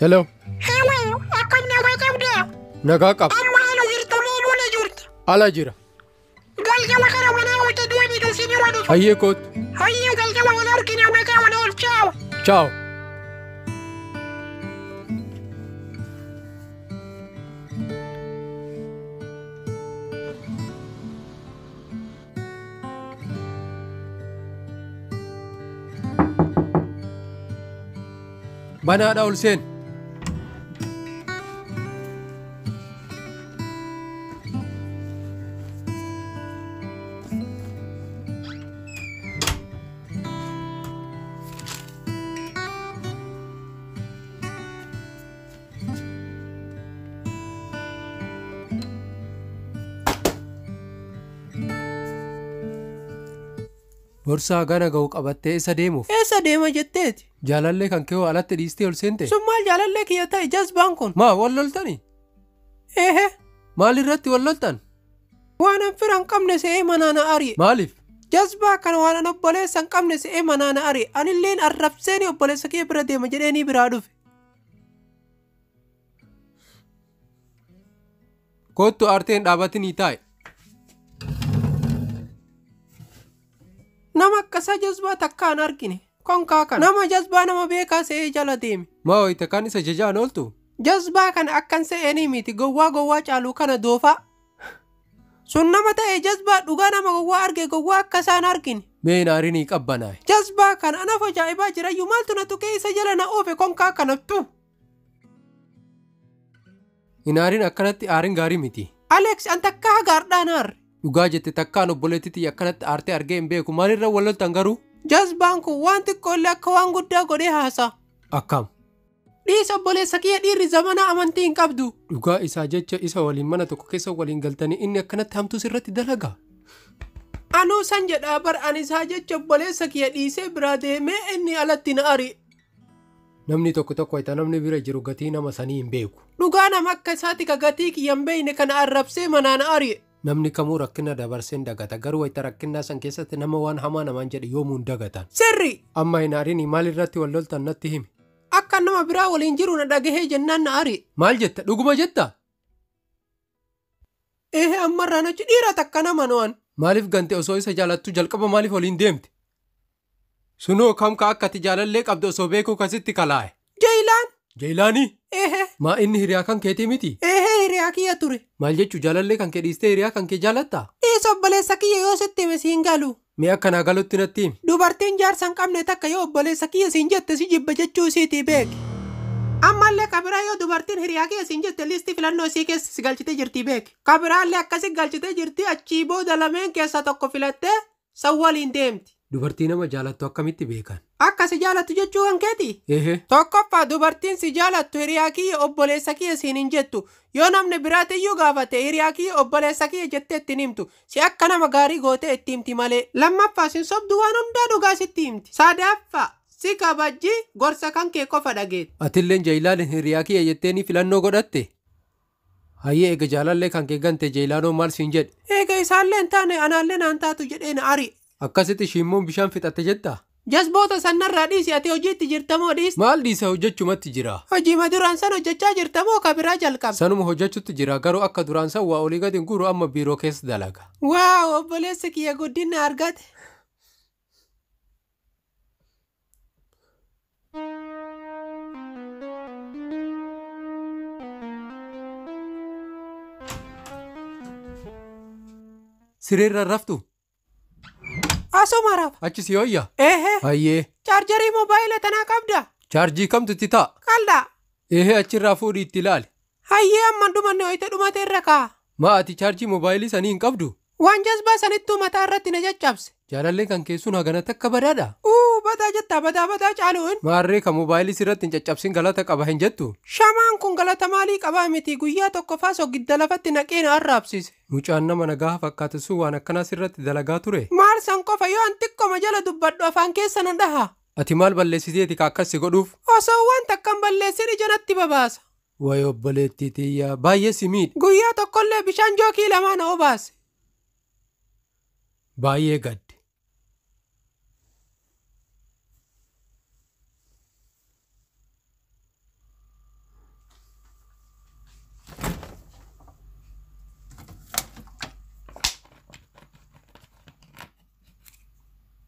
Hello. Hello, ako naman daw. Nagakap. Ano virtually luna jurta. Ala jira. Galgawa ka naman ako tadwani kung sino ano. Hayye kot. Hayo galgawa ka naman kinawa ka naman. Ciao. Ciao. Banaadha ol seen. Borsaa gana ga'u qabattee isa deemuuf. Eessa deema jetteeti? Jaalallee kan kee alatti dhiistee ol seente. Sun maal jaalallee kiyya ta'e jazbaan kun? Maa wal loltani? Ehe. Maal irratti wal loltan? Waan an fira hin qabne se'ee manaana ari'e. Maaliif? Jazbaa kana waan an obboleessa hin qabne se'ee manaana ari'e. Anilleen arrabseeni obboleessa kiyya bira deema jedheenii biraa dhufe. Kottu aarteen dhaabatinii taa'e. Nama akkasaa jazbaa takkaan argine. Konkaa kana. Nama jazbaa nama beekaa se'ee jala deeme. Maa wayita kan isa jajaan ooltu? Jazbaa kana akkan se'eenii miti gowwaa caaluu kana doofaa. Sun nama ta'e jazbaa dhugaa nama gowwaa arge gowwaa akkasaan argine. Mee naarinii qabbanaa'e. Jazbaa kana anaaf ajaa'ibaa jirayyuu maaltu na tuqee isa jala na oofe konkaa kanattu. Inaarin akkanatti aarin gaarii miti. Alex an takkaa gaardhaan aarre. Dhugaa jette takkaan obboleettitii akkanatti aartee argee hin beeku maalirra wal loltan garuu? Jazbaan kun waan xiqqoollee akka waan guddaa godhee haasa'a. Akkam? Dhiisa obboleessa kiyya dhiirri zamanaa amantii hin qabdu. Dhugaa isaa jecha isa waliin mana tokko keessa waliin galtanii inni akkanatti hamtuus irratti dalaga. Anuu san jedhaa bar an isaa jecha obboleessa kiyya dhiisee biraa deemee inni alatti na ari'e. Namni tokko wayita namni bira jiru gatii nama sanii hin beeku. Dhugaa nama akka isaati ka gatii kiyya hin beeyne kana arrabsee manaa na ari'e. Namni kamuu rakkina dabarseen dagata garuu wayita rakkinaa san keessatti nama waan hamaa namaan jedhe yoomuu hin dagatan. Sirri! Amma hin aarinii maal irratti wal loltan natti himi. Akka nama biraa waliin jiru na dhagahee jennaan na ari'e. Maal jetta? Dhuguma jetta? Ehe ammarraa nachi dhiira takka nama no'an. Maaliif gante osoo isa jaalattu jalqaba maaliif waliin deemte? Sunoo kam ka akkati jaalallee qabdu osoo beekuu kasitti kalaa'e. Jeeyilaan! Jeeyilaanii? Ehe. Maa inni hiriyaa kan keetii miti? Ehe hiriyaa kiyya ture. Maal jechuu jaalallee kan kee dhiistee hiriyaa kan kee jaalattaa? Dhiisa obboleessa kiyya yoo sitti hime siin galu. Mee akkanaa galutti natti himi? Dubartiin jaarsa hin qabne takka yoo obboleessa kiyya siin jette si jibba jechuu isiitii beeki. Ammallee kabiraa yoo dubartiin hiriyaa kiyya siin jette liistii filannoo isii keessa si galchitee jirtii beeki. Kabiraallee akkasi galchitee jirtii achii booda lameen keessaa tokko filattee san waliin deemti. Dubartii nama jaalattu akkamitti beekan? Akka si jaalattu jechuu kan keeti? Ehe. Tokkoffaa dubartiin si jaalattu hiriyaa kiyya obboleessa kiyya siin hin jettu. Yoo namni biraatiyyuu gaafate hiriyaa kiyya obboleessa kiyya jettee ittiin himtu. Si akka nama gaarii gootee itti himti malee. Lammaffaa sin sobdu waan hundaa dhugaa sitti himti. Sadaffaa si kabajji gorsa kan kee qofa dhageeti. Atilleen Jeeyilaan hiriyaa kiyya jetteeni filannoo godhatte? Hayyee eega jaalallee kan kee gante Jeeyilaanoo maal siin jedhe? Eega isaallee hin taane anaallee naan taatu jedhee na ari'e. Akkasitti shiimmoon bishaan fixatte jettaa? Jazboota sanarraa dhiisi ati hojiitti jirtamoo dhiisi? Maal dhiisa hojjechumatti jira? Hojii duraan san hojjechaa jirtamoo kabiraa jalqaba? Sanuma hojjechutti jira garuu akka duraan san waa olii gadi hin guuru amma biiroo keessa dalaga. Waaw obboleessa kiyya guddina argate. Sireerra raftu? Asuma rafa. Achi si hoyya? Ehe. Hayyee. Chaarjarii moobaayila tanaa qabda? Chaarjii kamtu itti ta'a? Qalda. Ehe achirraa fuudhii itti ilaali. Hayyee amman dhumanne hoyite dhumate irra kaa. Maa ati chaarjii moobaayilii sanii hin qabdu? Waan jazbaa sanittuu mataa irratti na caccabse. Jaalallee kan keessuun haganatti akka badaadha? Badaa jettaa badaa caaluun. Maarree kan moobaayilii sirratti hin caccabsin galata qaba hin jettu? Shamaan kun galata maalii qabaa miti guyyaa tokko faasoo gidda lafatti naqee na arraabsise. Mucaan nama nagaa fakkaatu sun waan akkanaa sirratti dalagaa ture? Maal san qofa yoo an xiqqoma jala dubbadhu afaan keessa nan dhaha. Ati maal balleessiteeti ka akkas si godhuuf? Osoo waan takkan balleessin ija natti babaasa. Wayi obboleettii tiyyaa baay'ee si miidha. Guyyaa tokkollee bishaan jookii lamaa na obaase. Baay'ee gadde.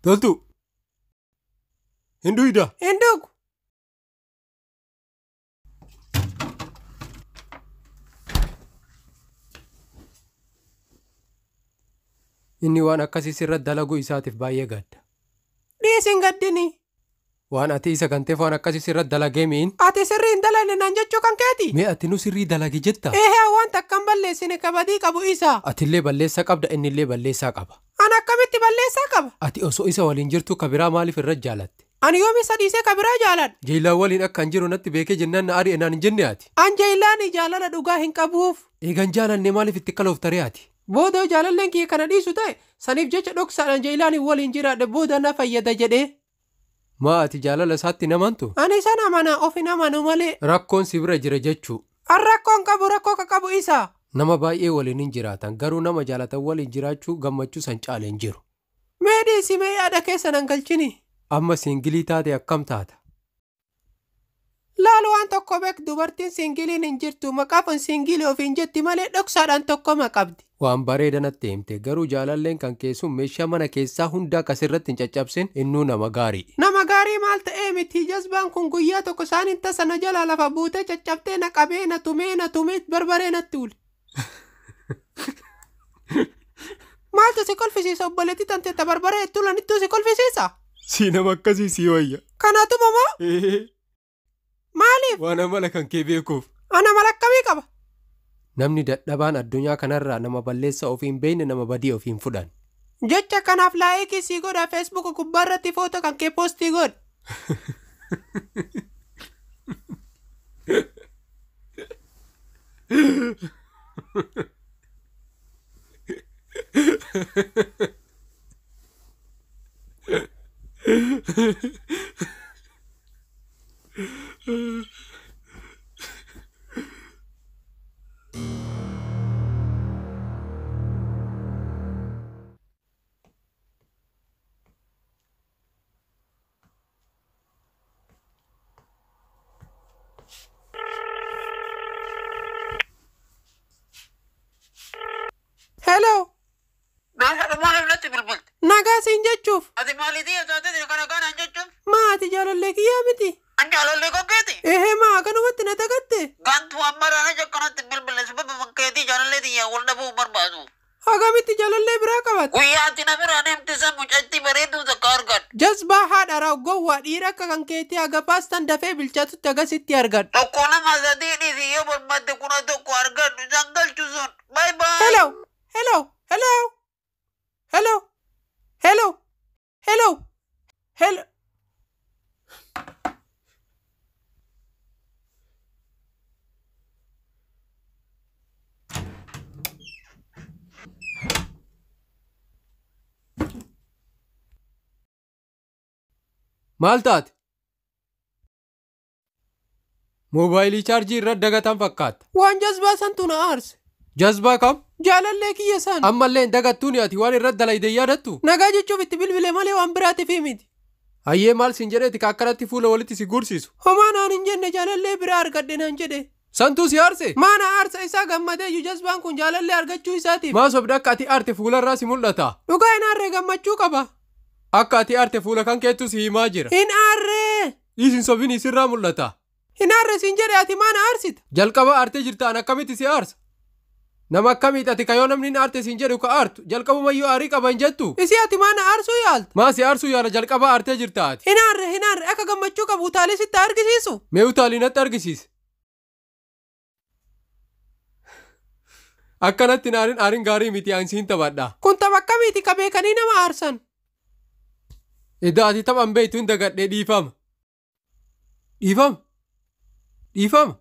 Loltuu. Hin dhuyda. Hin dhugu. Inni waan akkasii sirratti dalaguu isaatiif baay'ee gadda. Dhiisin gaddini. Waan ati isa ganteef waan akkasii sirratti dalagee miin. Ati sirrii hin dalagne naan jechuu kan keeti. Mee ati nu sirrii dalagi jetta? Waan takkan balleessine kabadii qabu isa. Atillee balleessaa qabda innillee balleessaa qaba. An akkamitti balleessaa qaba? Ati osoo isa waliin jirtu kabiraa maaliif irra jaalatte? Ani yoom isa dhiisee kabiraa jaaladha? Jeelaan waliin akka hin jiru natti beekee jennaan na ari'e naan hin jenne ati. An jeelaani jaalala dhugaa hin qabuuf. Eegan jaalanne maaliif itti kalooftare ati? Boodoo jaalalleen kiyya kana dhiisu ta'e saniif jecha dhoksaadhaan jeelaanii waliin jiraadhe booda na fayyada jedhee. Maa ati jaalala isaatti namantu? Ani isa namana ofi namanu malee. Rakkoon si bira jira jechuu. An rakkoon qabu rakkoo ka qabu isa. Nama baay'ee waliin hin jiraatan garuu nama jaalatan waliin jiraachuu gammachuu san caale hin jiru. Mee dhiisi mee yaada keessa nan galchini. Amma siingilii taate akkam taata? Laalu waan tokko beek dubartiin siingiliin hin jirtu maqaafan siingilii ofiin jetti malee dhoksaadhaan tokkoma qabdi. Waan bareeda natti himte garuu jaalalleen kan keessuun meeshaa mana keessaa hundaa akkasirratti hin caccabsin innuu nama gaarii. Nama gaarii maal ta'ee miti jazbaan kun guyyaa tokko isaanin tasa na jalaa lafa buutee caccabtee na qabee na tumee barbaree natti uli. Maaltu si kolfisiisa obboleettii tante barbaree tulanittuu si kolfisiisa? Si nama akkasii si wayya. Kanaatuma moo? Maaliif? Waan amala kan kee beekuuf. Ana mala akkamii qaba? Namni dadhabaan addunyaa kanarraa nama balleessa ofiin beekne nama badii ofiin fudhan. Jecha kanaaf laayikii sii godha feesbuuk gubbaarratti footoo kan kee poostii godha. Hello. Maaliif natti bilbilte? Nagaa siin jechuuf. Ati maaliitii taatee kana kanaan jechuun? Maati jaalallee kiyyaa miti? An jaalallee kokkeeti? Maa kanumatti na tagatte? Gantuu ammaraan akkanatti bilbile sababa bakkeetii jaalallee xiyyaa wal dhabuu barbaadu. Hagamitti jaalallee biraa qabatte? Guyyaatti na biraan himtisa mucatti bareedduu takka argadhu. Jazbaa haadha raawwaa dhiira akka kan keetii haga paastan dafee bilchaatutti agasitti argadhu. Tokko nama sadii dhiisi yoo barbaadde kuna tokko argadhu isaan galchu sun. Bye bye. Hello. Hello. Hello. Hello. Hello. Hello. Hello. Maal taate? Moobaayilii chaarjii irra dagatan fakkaata. Waan jazbaa santu na aarse. Jazbaa kam? Jaalallee kiyya san. Ammallee hin dagattuuni ati waan irra dalayde yaadattu? Nagaa jechuuf itti bilbile malee waan biraatiif miti. Hayyee maal siin jedheeti ka akkanatti fuula walitti si gursiisu? Homaa naan hin jenne jaalallee biraa argadhe naan jedhe. Santuu si aarse? Maana aarsa isaa gammadeeyyu jazbaan kun jaalallee argachuu isaatiif. Maa sobda akka ati aarte fuularraa si mul'ata? Dhugaa hin aarree gammachuu qaba. Akka ati aarte fuula kan keettu si himaa jira. Hin aarree. Dhiisin sobini sirraa mul'ata. Hin aarree siin jedhe ati maana aarsita? Jalqaba aartee jirtaan akkamitti si aarsa? Nama akkamiiti ati kayoo namni hin aarte siin jedhu ka aartu jalqabumayyuu aarii qaba hin jettu? Isii ati maana aarsuu yaalta? Maa si aarsuu yaala jalqaba aartee jirta ati? Hin aarree akka gammachuu qabu utaalee sitti argisiisu. Mee utaalii natti argisiisi. Akkanatti aarin gaarii miti aansiin taphadha. Kun tapha akkamiiti ka beekanii nama aarsan? Edaa ati taphan beektu hin dagadhee dhiifama. Dhiifama.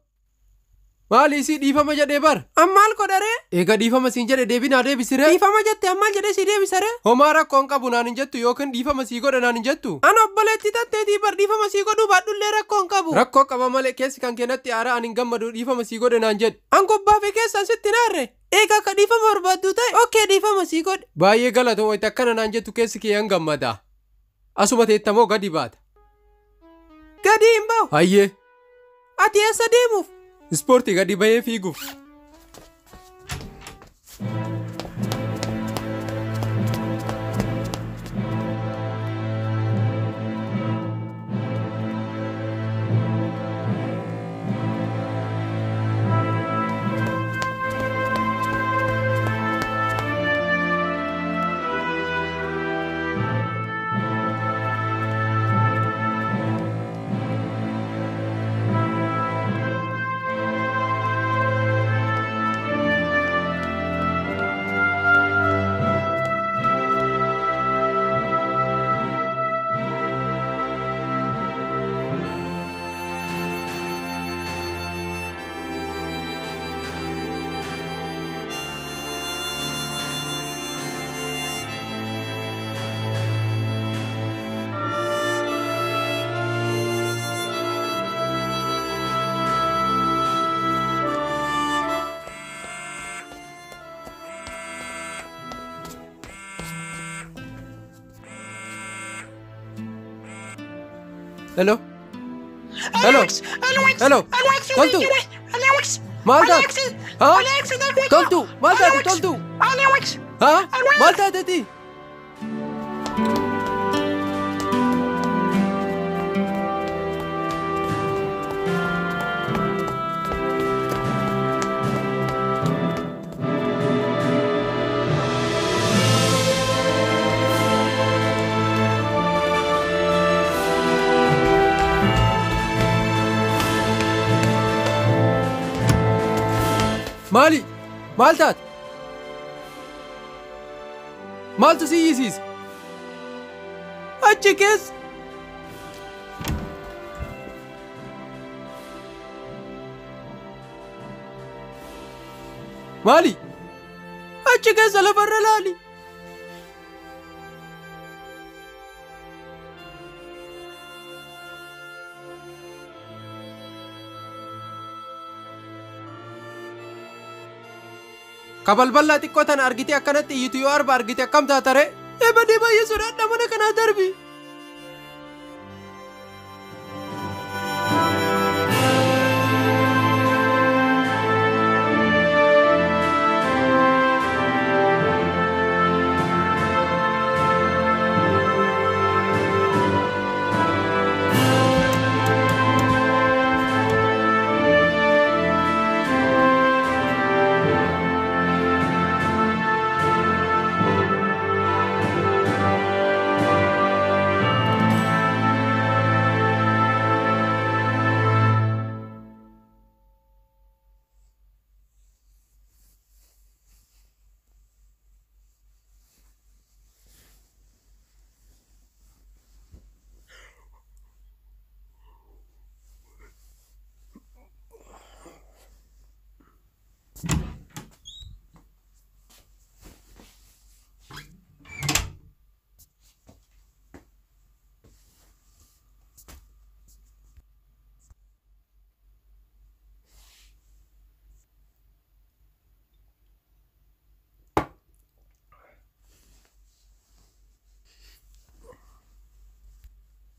Maali isii dhiifama jedhee bara? Ammaal godharee? Eega dhiifama siin jedhe deebinaa deebisiree? Dhiifama jette ammaal jedhee si deebisaree? Homaa rakkoon qabu naan hin jettu yookiin dhiifama sii godhe naan hin jettu? An obboleettii tatteetii bar dhiifama sii godhuu baadhullee rakkoon qabu. Rakkoo qaba malee keessi kan keenatti aaraa ani hin gammadu dhiifama sii godhe naan jedhe. An gubbaa fi keessan sitti naarre? Eega akka dhiifama barbaaddu ta'e okkee dhiifama sii godhe. Baay'ee galatoo wayita akkana naan jettu keessi kee hin gammada. Asuma teettamoo gadi baata. Gadi hin bahu. Hayyee. Ati eessa deemuuf? Ispoortii gadi bahee fiiguuf. Hello? Hello? Hello? Toltu! Maal taate? Haa? Toltu! Maal taate toltu? Haa? Maal taateeti? Maali? Maal taate? Maaltu si yiisiise? Achi keessa. Maali? Achi keessa lafarra laali. Kabalballaa xiqqoo tana argitee akkanatti iyyitu yoo arba argite akkam taata ree? Badee baay'ee sodaadha mana kanaa darbi.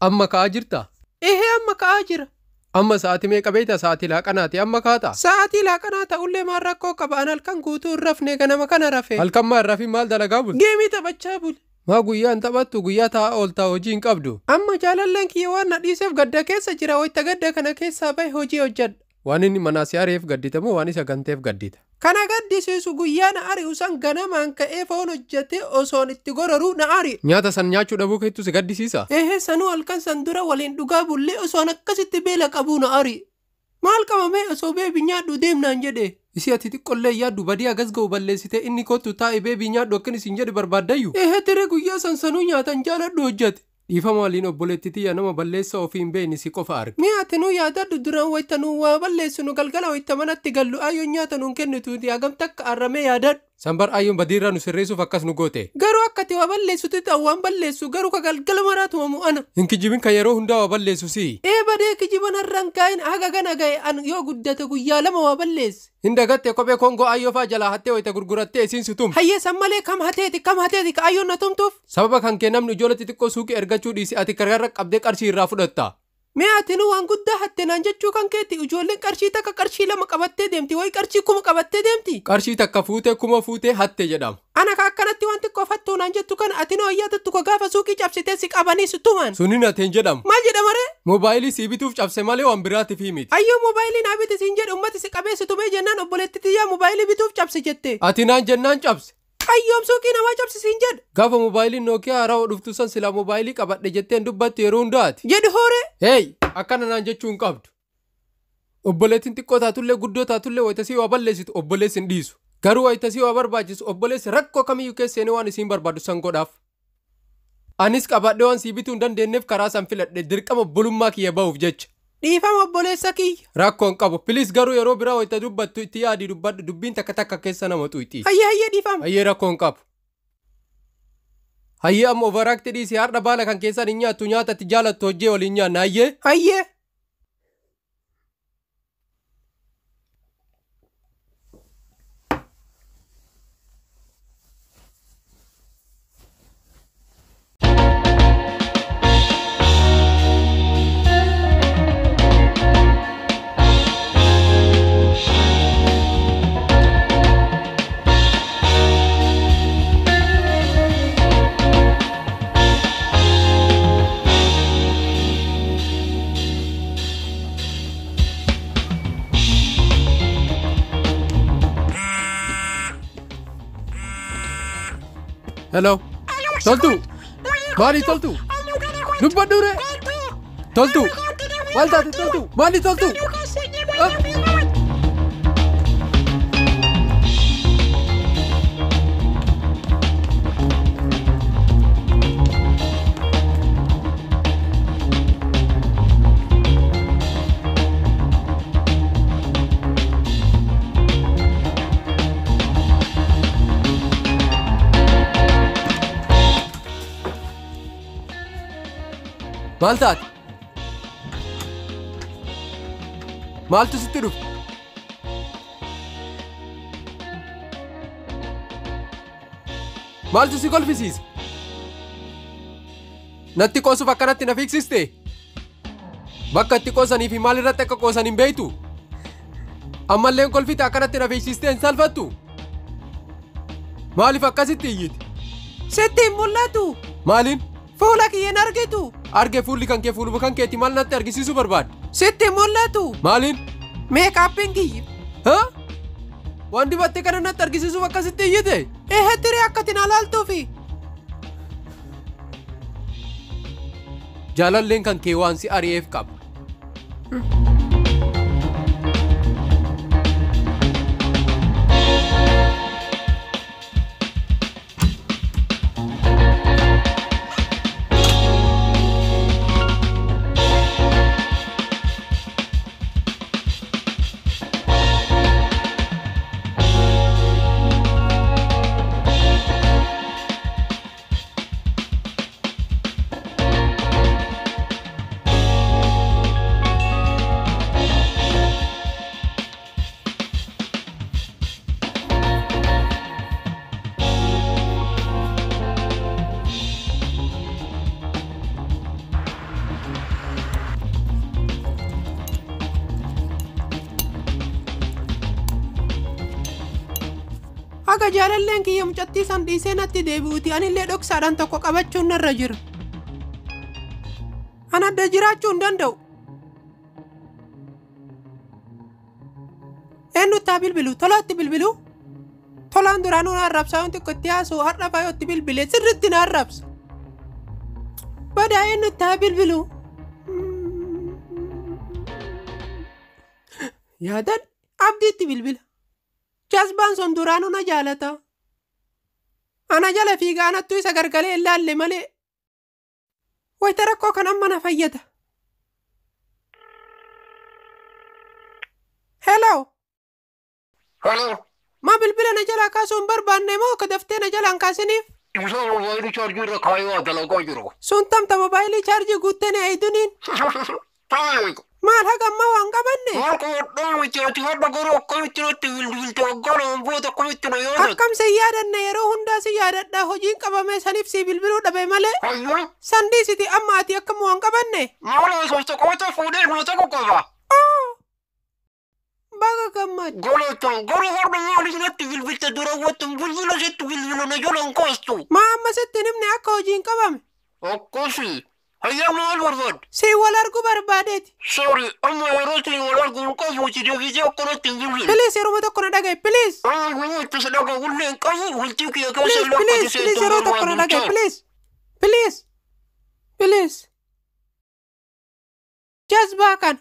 Amma ka'aa jirtaa? Amma ka'aa jira. Amma sa'aatii meeqa beektaa? Sa'aatii laaqanaati amma kaataa? Sa'aatii laaqanaa ta'ullee maal rakkoo qaba? An halkan guutuu hin rafne ganama kana rafe. Halkan maa hin rafin maal dalagaa bul? Geemii taphachaa bul. Maa guyyaan taphattu guyyaa taa'aa ooltaa hojii hin qabdu? Amma jaalalleen kiyya waan na dhiiseef gadda keessa jira. Wayita gadda kana keessaa bahe hojii hojjedha. Waan inni manaa si ari'eef gaddita moo waan isa ganteef gaddita? Kana gaddisiisu guyyaa na ari'u san ganamaan ka'ee foon hojjetee osoon itti gororuu na ari'u. Nyaata san nyaachuu dhabuu keettu si gaddisiisa? Sanuu halkan san dura waliin dhugaa bullee osoon akkasitti beela qabuu na ari'u. Maal qabamee osoo beebii nyaadhu deemnaan jedhe. Isi ati xiqqollee yaaddu badii agas ga'u balleessitee inni kottu taa'e beebii nyaadhu akkan isin jedhe barbaaddayyu? Tere guyyaa san sanuu nyaatan jaaladhu hojjete. Dhiifama waliin obboleetti tiyya nama balleessa ofii hin beekne si qofa arge. Mi'a ati nuu yaadadhu duraan wayita nuu waa balleessinu galgala wayita manatti gallu ayyoon nyaata nuun kennituuti hagam takka arramee yaadadhu. Sanbar ayyoon badiirraa nu sirreessuuf akkas nu goote. Garuu akka ati waa balleessutti ta'u waan balleessu garuu ka galgala maraatu mamu ana. Hin kijibin kan yeroo hundaa waa balleessu si. Badee kijiban har'an kaa'in haga gana ga'e an yoo guddate guyyaa lama waa balleesse. Hin dagatte kophee Kongoo ayyoo faa jalaa hattee wayita gurgurattee isiin si tumte. Hayyeessan malee kam hateeti ka ayyoon na tumtuuf. Sababa kan kee namni ijoollee xixiqqoo suuqii ergachuu dhiisi ati kargarra qabdee qarshii irraa fudhatta. Mee ati nu waan guddaa hatte naan jechuu kan keetti ijoolleen qarshii takka qarshii lama qabattee deemti wayi qarshii kuma qabattee deemti. Qarshii takka fuutee kuma fuutee hatte jedhama. Ana ka akkanatti waan xiqqoo fattuu naan jettu kana ati nu ayyaatatti ko gaafa suuqii cabsitee si qabanii si tuman. Sunin ateen jedhamu. Maal jedhama ree? Moobaayilii si bituuf cabse malee waan biraatiif miti. Ayyoo moobaayilii naa biti siin jedhe ummati si qabee si tumee jennaan obboleetti tiyyaa moobaayilii bituuf cabse jette. Ati naan jennaan cabse. Ayyoom suuqii namaa cabsisiin jedhe. Gaafa moobaayiliin Nookiyaa haaraa dhuftu san silaa moobaayilii qabadhe jetteen dubbatti yeroo hundaati. Jedhi hoore. Akkana naan jechuu hin qabdu. Obboleettiin xiqqoo taatullee guddoo taatullee wayitasii waa balleessitu obboleessi hin dhiisu. Garuu wayitasii waa barbaachisu obboleessi rakkoo kamiyyuu keessanii waan isiin barbaadu san godhaaf. Anis qabadhee waan sii bituu hin dandeenyeef karaa san filadhe dirqama obbolummaa kiyya ba'uuf jecha. Dhiifama obboleessa kiyya. Rakkoon qabu. Piliis garuu yeroo biraa wayita dubbattu itti yaadii dubbadhu dubbiin takka keessa nama xuuxi. Hayyee dhiifama. Hayyee rakkoon qabu. Hayyee amma overaakti dhiisii har'a baala kan keessan hin nyaattu nyaata itti jaalattu hojjee waliin nyaanna hayyee. Hayyee. Hello. Toltu. Maali toltu. Dubbadhu re. Toltu. Maal taate toltu. Maali toltu. Maal taate? Maaltu sitti dhufe? Maaltu si kolfisiise? Natti qoosuuf akkanatti na fiiksiste? Bakka itti qoosanii fi maal irratti akka qoosan hin beektu? Ammallee kolfite akkanatti na fiiksistee hin salphattu? Maaliif akkasitti iyyite? Sitti hin mul'atu. Maaliin? Fuula kiyyeen argitu. Arge fuulli kan kee fuuluma kan keetti maal natti argisiisuu barbaadde? Sitti hin mul'atu. Maaliin? Meekaappiin kiyya. Haa? Waan dibattee kana natti argisiisuuf akkasitti iyyite? Tiree akkatti na laaltuufi. Jaalalleen kan kee waan si ari'eef qaba. Haga jaalalleen kiyya mucattii san dhiisee natti deebi'uuti anillee dhoksaadhaan tokko qabachuun narra jira. An adda jiraachuu hin danda'u. Eenyutti haa bilbilu? Tolaatti bilbilu? Tolaan duraanuu na arrabsaa wanti tokko itti haasa'u har'a faayootti bilbilee sirriitti na arrabsa. Badaa eenyutti haa bilbilu? Yaadan abdiitti bilbila. Jazbaan sun duraanuu na jaalata. Ana jala fiigaa anattu isa gargalee hin laalle malee. Wayita rakkoo kan amma na fayyada. Hello. Hello. Ma bilbila na jala kaasuu hin barbaanne moo ka daftee na jala hin kaasiniif? Ibsaan mobaayilii chaarjii irra kaayoo dalagaa jiru. Sun tamta mobaayilii chaarjii guuttee na eeyduniin. Maal haga amma waan qabanne? Akkam si yaadanne yeroo hundaa si yaadadha hojiin qabame saniif si bilbiluu dhabe malee. Sandiisiti amma ati akkam waan qabanne? Baga gammad. Ma amma sitti nimne akka hojiin qabame? Akkasi. Hayyam maal barbaad? Si wal argu barbaadeeti. Sorry, amma yeroo isin wal arguun qabu si deebisee akkanatti hin bilbilu. Please yeroo tokko na dhagaye, please. Wanta si dhagaa hullee hin qabu, wanti kiyya Please, keessa please, please yeroo tokko na dhagaye, please. Please. Please. Jazbaa kana.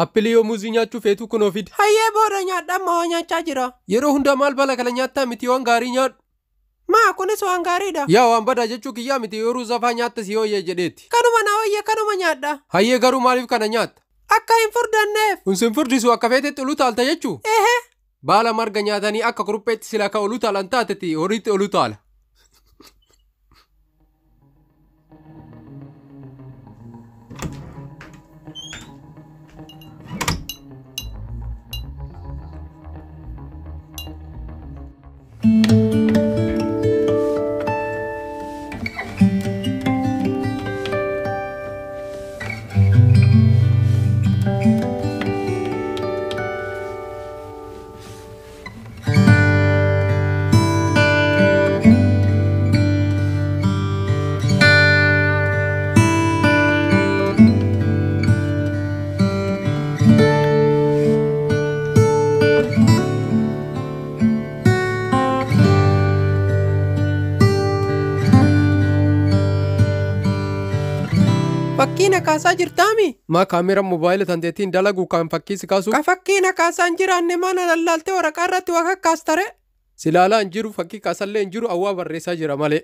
Appilii yoo muuzii nyaachuu feetu kunoo fidi. Hayyee booda nyaadha amma hoo nyaachaa jira. Yeroo hundaa maal bala kala nyaattaa miti waan gaarii nyaadhu. Maa kunis waan gaariidha. Yaa waan badaa jechuu kiyyaa miti yeroo zafaa nyaatta si hooyyee jedheeti. Kanuma na hooyyee kanuma nyaadha. Hayyee garuu maaliif kana nyaatta? Akka hin furdanneef. Kun sin furdisu akka feetetti olu taalta jechuu? Baala marga nyaatanii akka kurupheetti sila ka olu taalan taateti horiitti olu taala. Fakkii na kaasaa jirtaami? Maa kaameera mobaayila tanteetiin dalagu kan fakkii si kaasu? Ka fakkii na kaasaa hin jiraanne mana lallaaltee waraqaa irratti waa kakkaastare? Silaalaa hin jiru fakkii kaasallee hin jiru awwaa barreessaa jira malee.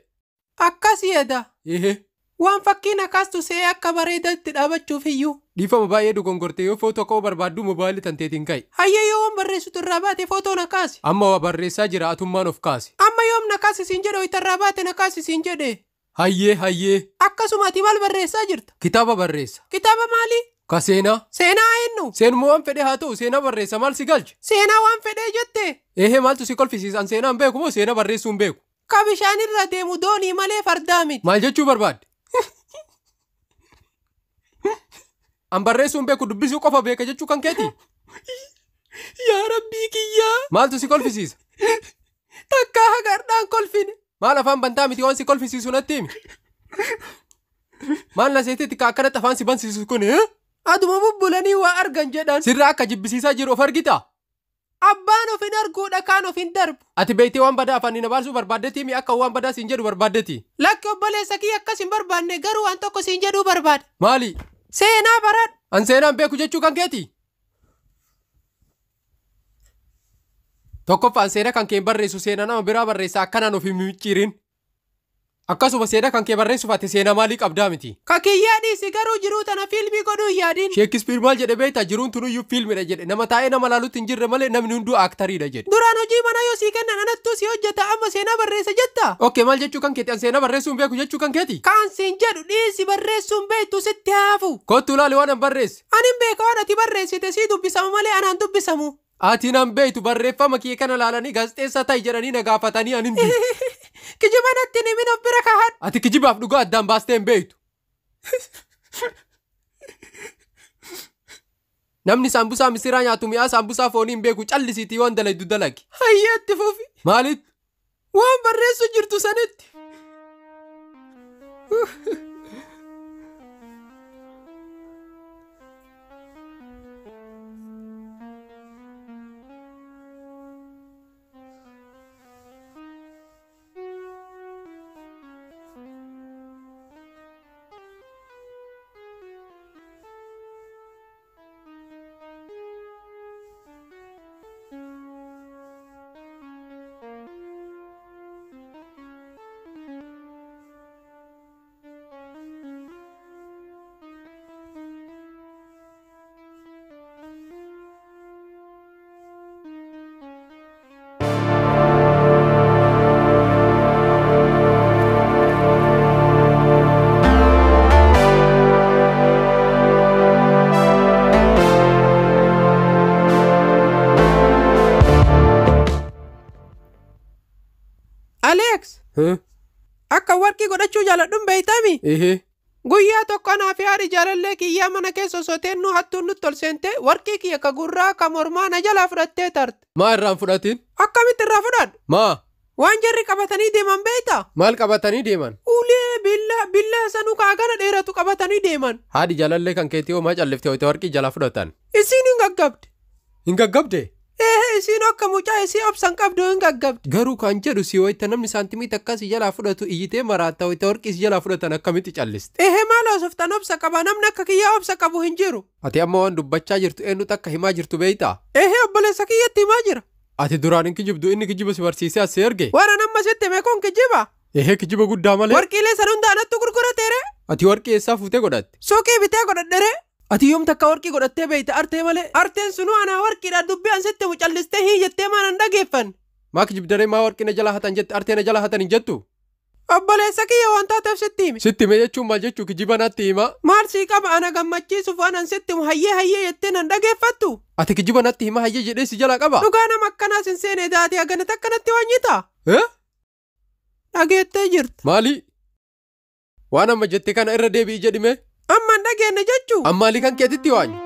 Akkas yeeda. Ehe. Waan fakkii na kaastu see akka bareedatti dhaabachuuf iyyuu. Dhiifama baay'ee dogongortee yoo footoo koo barbaaddu mobaayila tanteetiin ka'i. Hayyee yoo waan barreessitu irraa baate footoo na kaasi. Amma waa barreessaa jira atummaan of kaasi. Amma yoom na kaasisiin jedhe itarraa baate na kaasisiin jedhe. Hayyee. Akkasuma ati maal barreessaa jirta? Kitaaba barreessa. Kitaaba maali? Ka seenaa. Seenaa eenyu? Seenuma waan fedhe haa ta'u seenaa barreessa maal si galche? Seenaa waan fedhee jette? Ehe maaltu si kolfisiisan seenaan beeku moo seenaa barreessuun beeku? Ka bishaanirra deemu doonii malee fardaa miti. Maal jechuu barbaadde? An barreessuun beeku dubbisuu qofa beeka jechuu kan keeti? Yaa rabbii kiyyaa. Maaltu si kolfisiisa? Takkaa hagardhaan kolfine. Maal afaan bantaa miti waan si kolfisiisu natti himi? Maal na seeteetti ka akkanatti afaan si bansiisu kun? Aduma bubbulanii waa argan jedhan. Sirraa akka jibbisiisaa jiru of argita? Abbaan of hin arguudha kaan of hin darbu. Ati beektee waan badaa afaan na baasuu barbaaddetii mi akka waan badaa siin jedhu barbaaddetii? Lakki obboleessa kiyya akkas hin barbaanne garuu waan tokko siin jedhuu barbaada. Maali? Seenaa baradhu. An seenaan beeku jechuu kan keeti? Tokkoffaan seena kan kee barreessu seenaa nama biraa barreessa akkanaan of hin micciirin. Akkasuma seena kan kee barreessuuf ati seenaa maalii qabdaa miti? Ka kiyyaa dhiisi garuu jiruu tana fiilmii godhuu hin yaadin. Sheekispiir maal jedhe beektaa jiruun tunuyyuu fiilmidha jedhe nama taa'ee nama laalutti hin jirre malee namni hunduu aktariidha jedhe. Duraan hojii manaa yoo sii kennan anattuu si hojjeta amma seenaa barreessa jetta. Okkee maal jechuu kan keeti an seenaa barreessuun beeku jechuu kan keeti? Kaan siin jedhu dhiisi barreessuun beektu sitti haafu. Kottu laali waan an barreesse. Anin beeka waan ati barreessite sii dubbisamu malee anaan dubbisamu. Ati nan beektu barreeffama kee kana laalanii gaazexeessaa ta'i jedhanii na gaafatanii anin beeku. Kijiba natti nimin of bira kahan. Ati kijibaaf dhugaa addaan baastee hin beektu. Namni saambusaa misiraa nyaatu mi'aa saambusaa foonii hin beeku callisiitii waan dalaydu dalagi. Hayyeetti fufi. Maalitti? Waan barreessu jirtu sanitti. Alex. Akka warqii godhachuu jaaladhuun beeytami? Ehe. Guyyaa tokko naa fi haadhi jaalallee kiyyaa mana keessa osoo teennu hattuun nutti ol seente warqii kiyya ka gurraa ka mormaa na jalaa fudhattee tarte. Maa irraan fudhatin? Akkamitti irraa fudhadhu? Maa? Waan jarri qabatanii deeman beeyta? Maal qabatanii deeman? Ulee billaa sanuu kaagana dheeratu qabatanii deeman. Haadhi jaalallee kan keetii homaa calliftee hoite warqii jalaa fudhatan. Isiin hin gaggabde. Hin gaggabde? Isiin akka mucaa isii obsan qabdu hin gaggabde. Garuu kan jedhu si wayita namni saantimii takka si jalaa fudhatu iyyitee maraatta wayita warqii si jalaa fudhatan akkamitti calliste? Maal osoftan obsa qaba namni akka kiyyaa obsa qabu hin jiru. Ati amma waan dubbachaa jirtu eenyu takka himaa jirtu beeytaa? Obboleessa kiyyatti himaa jira. Ati duraan hin kijibdu inni kijiba si barsiisee as si erge? Waan amma sitti meekoon kijiba? Kijiba guddaa malee. Warqiilee san hundaa anattu gurgurateere? Ati warqii eessaa fuutee godhatte? Suuqii bitee godhadhere? Ati yoom takka warqii godhattee beeyta artee malee? Arteen sunuu anaa warqiidhaan dubbii an sitti mucallistee hin jettee maan an dhageeffan. Maa kijibdaree maa warqii na jala hatan jette artee na jala hatan hin jettu? Obboleessa kiyya waan taateef sitti hime. Sitti hime jechuun maal jechuu kijiba natti hima? Maal sii qaba ana gammachiisuuf waan an sitti himu hayyee jettee nan dhageeffattu? Ati kijiba natti hima hayyee jedhee si jala qaba? Dhugaa nama akkanaas hin seene taate haganatti akkanatti wanyita? Dhageettee jirta. Maali? Waan amma jette kana irra deebi'i jedhime? Amma hin dhageenne jechuu? Ammaalii kan keetitti waanyu?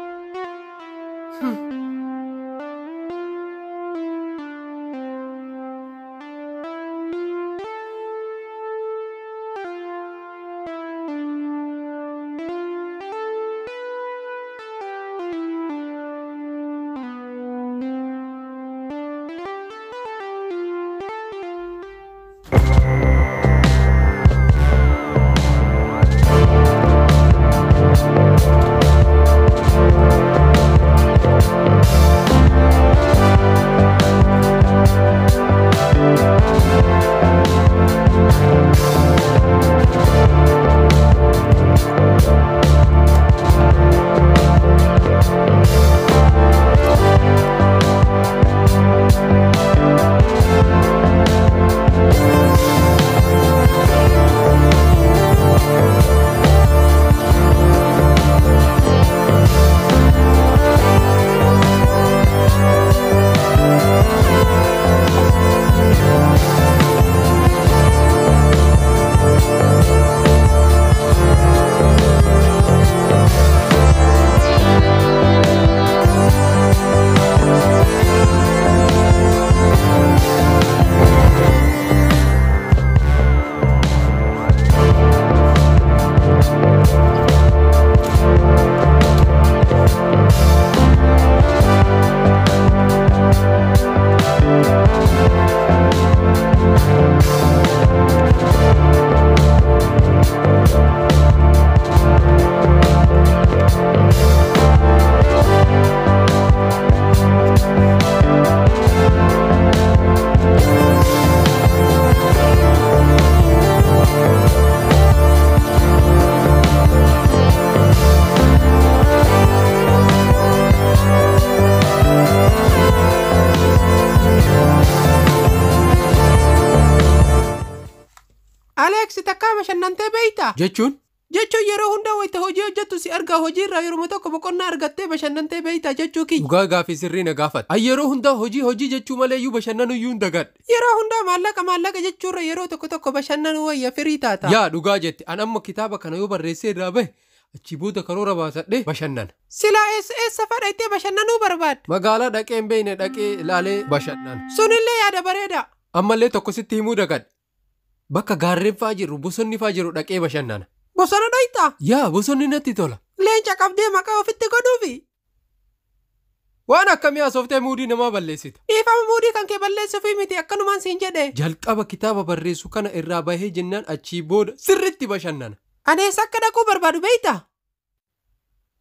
Jechuun? Jechuun yeroo hundaa wayita hojii hojjettu si argaa hojiirraa yeroo tokko boqonnaa argattee bashannantee beeytaa jechuu kiyya. Dhugaa gaafii sirrii na gaafata. Ay yeroo hundaa hojii jechuu malee iyyuu bashannanuu iyyuu hin dagadhe. Yeroo hundaa maallaqa jechuurra yeroo tokko bashannanuu wayya firii taata. Yaa dhugaa jetti an amma kitaaba kana yoo barreessee irraa bahe achii booda karoora baasadhee bashannana. Silaa eessa fadha ittee bashannanuu barbaadde? Magaalaa dhaqee hin beekne dhaqee ilaalee bashannana. Sunillee yaada bareeda. Ammallee tokko sitti himuu dagadhe. Bakka gaarreen faa jiru bosonni faa jiru dhaqee bashannana. Bosona dhaytaa? Yaa bosonni natti tola. Leenca qabdee maqaa ofitti godhuufi. Waan akkamii asooftee muudii namaa balleessita. Dhiifama muudii kan kee balleessuufi miti akkanumaan siin jedhe. Jalqaba kitaaba barreessu kana irraa bahee jennaan achii booda sirritti bashannana. Anees akka dhaquu barbaadu beeytaa?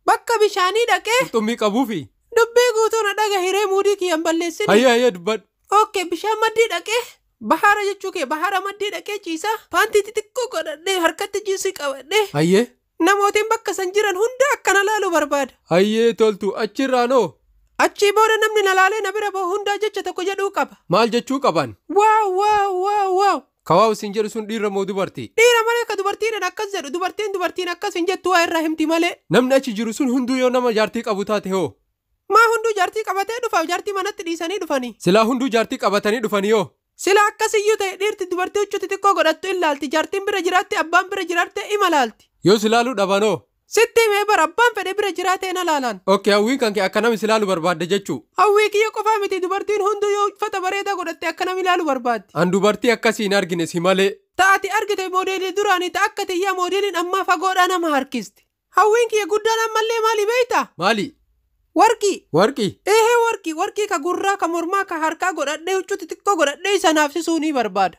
Bakka bishaanii dhaqee. Qurxummii qabuufi. Dubbii guutuu na dhaga hiree muudii kiyyaan balleessini. Hayyee dubbadhu. Ookee bishaan maddii dhaqee. Bahara jechuu kee bahara maddii dhaqee ciisa. Paantii xixiqqoo godhadhee harkatti jiisii qabadhee. Hayyee. Namootiin bakka san jiran hunda akkana laaluu barbaada. Hayyee toltu achirraanoo. Achii booda namni na laalee na bira bahu hundaa jecha tokko jedhuu qaba. Maal jechuu qaban? Waaw. Kawaa isin jedhu sun dhiira moo dubartii? Dhiira malee ka dubartiin akkas jedhu dubartiin akkas hin jettu waa irraa himti malee. Namni achi jiru sun hunduu yoo nama jaartii qabu taate hoo? Maa hunduu jaartii qabatee dhufaaf jaartii manatti dhiisanii dhufanii? Silaa hunduu jaartii qabatanii dhufanii hoo? Sila akkasiyyuu ta'e dhiirti dubartii huccuu xixiqqoo godhattu ilaalti jaartiin bira jiraatte abbaan bira jiraatte ima laalti. Yoo silaaluu dhabanoo? Sitti himee bara abbaan fedhe bira jiraatee na laalaan. Ookee hawwiin kan kee akka namni silaaluu barbaadde jechuu? Hawwii kiyya qofaa miti dubartiin hunduu yoo uffata bareedaa godhatte akka namni ilaaluu barbaaddi. An dubartii akkasii hin argine si malee. Taati argite moodeelii duraanii ta'a akka tiyyaa moodeeliin ammaa fagoodhaa nama harkisti. Hawwiin kiyya guddaan ammallee maali beeytaa? Maali? Warqii. Warqii ka gurraa ka mormaa ka harkaa godhadhee huccuu xixiqqoo godhadhee isa naafsisuu ni barbaada.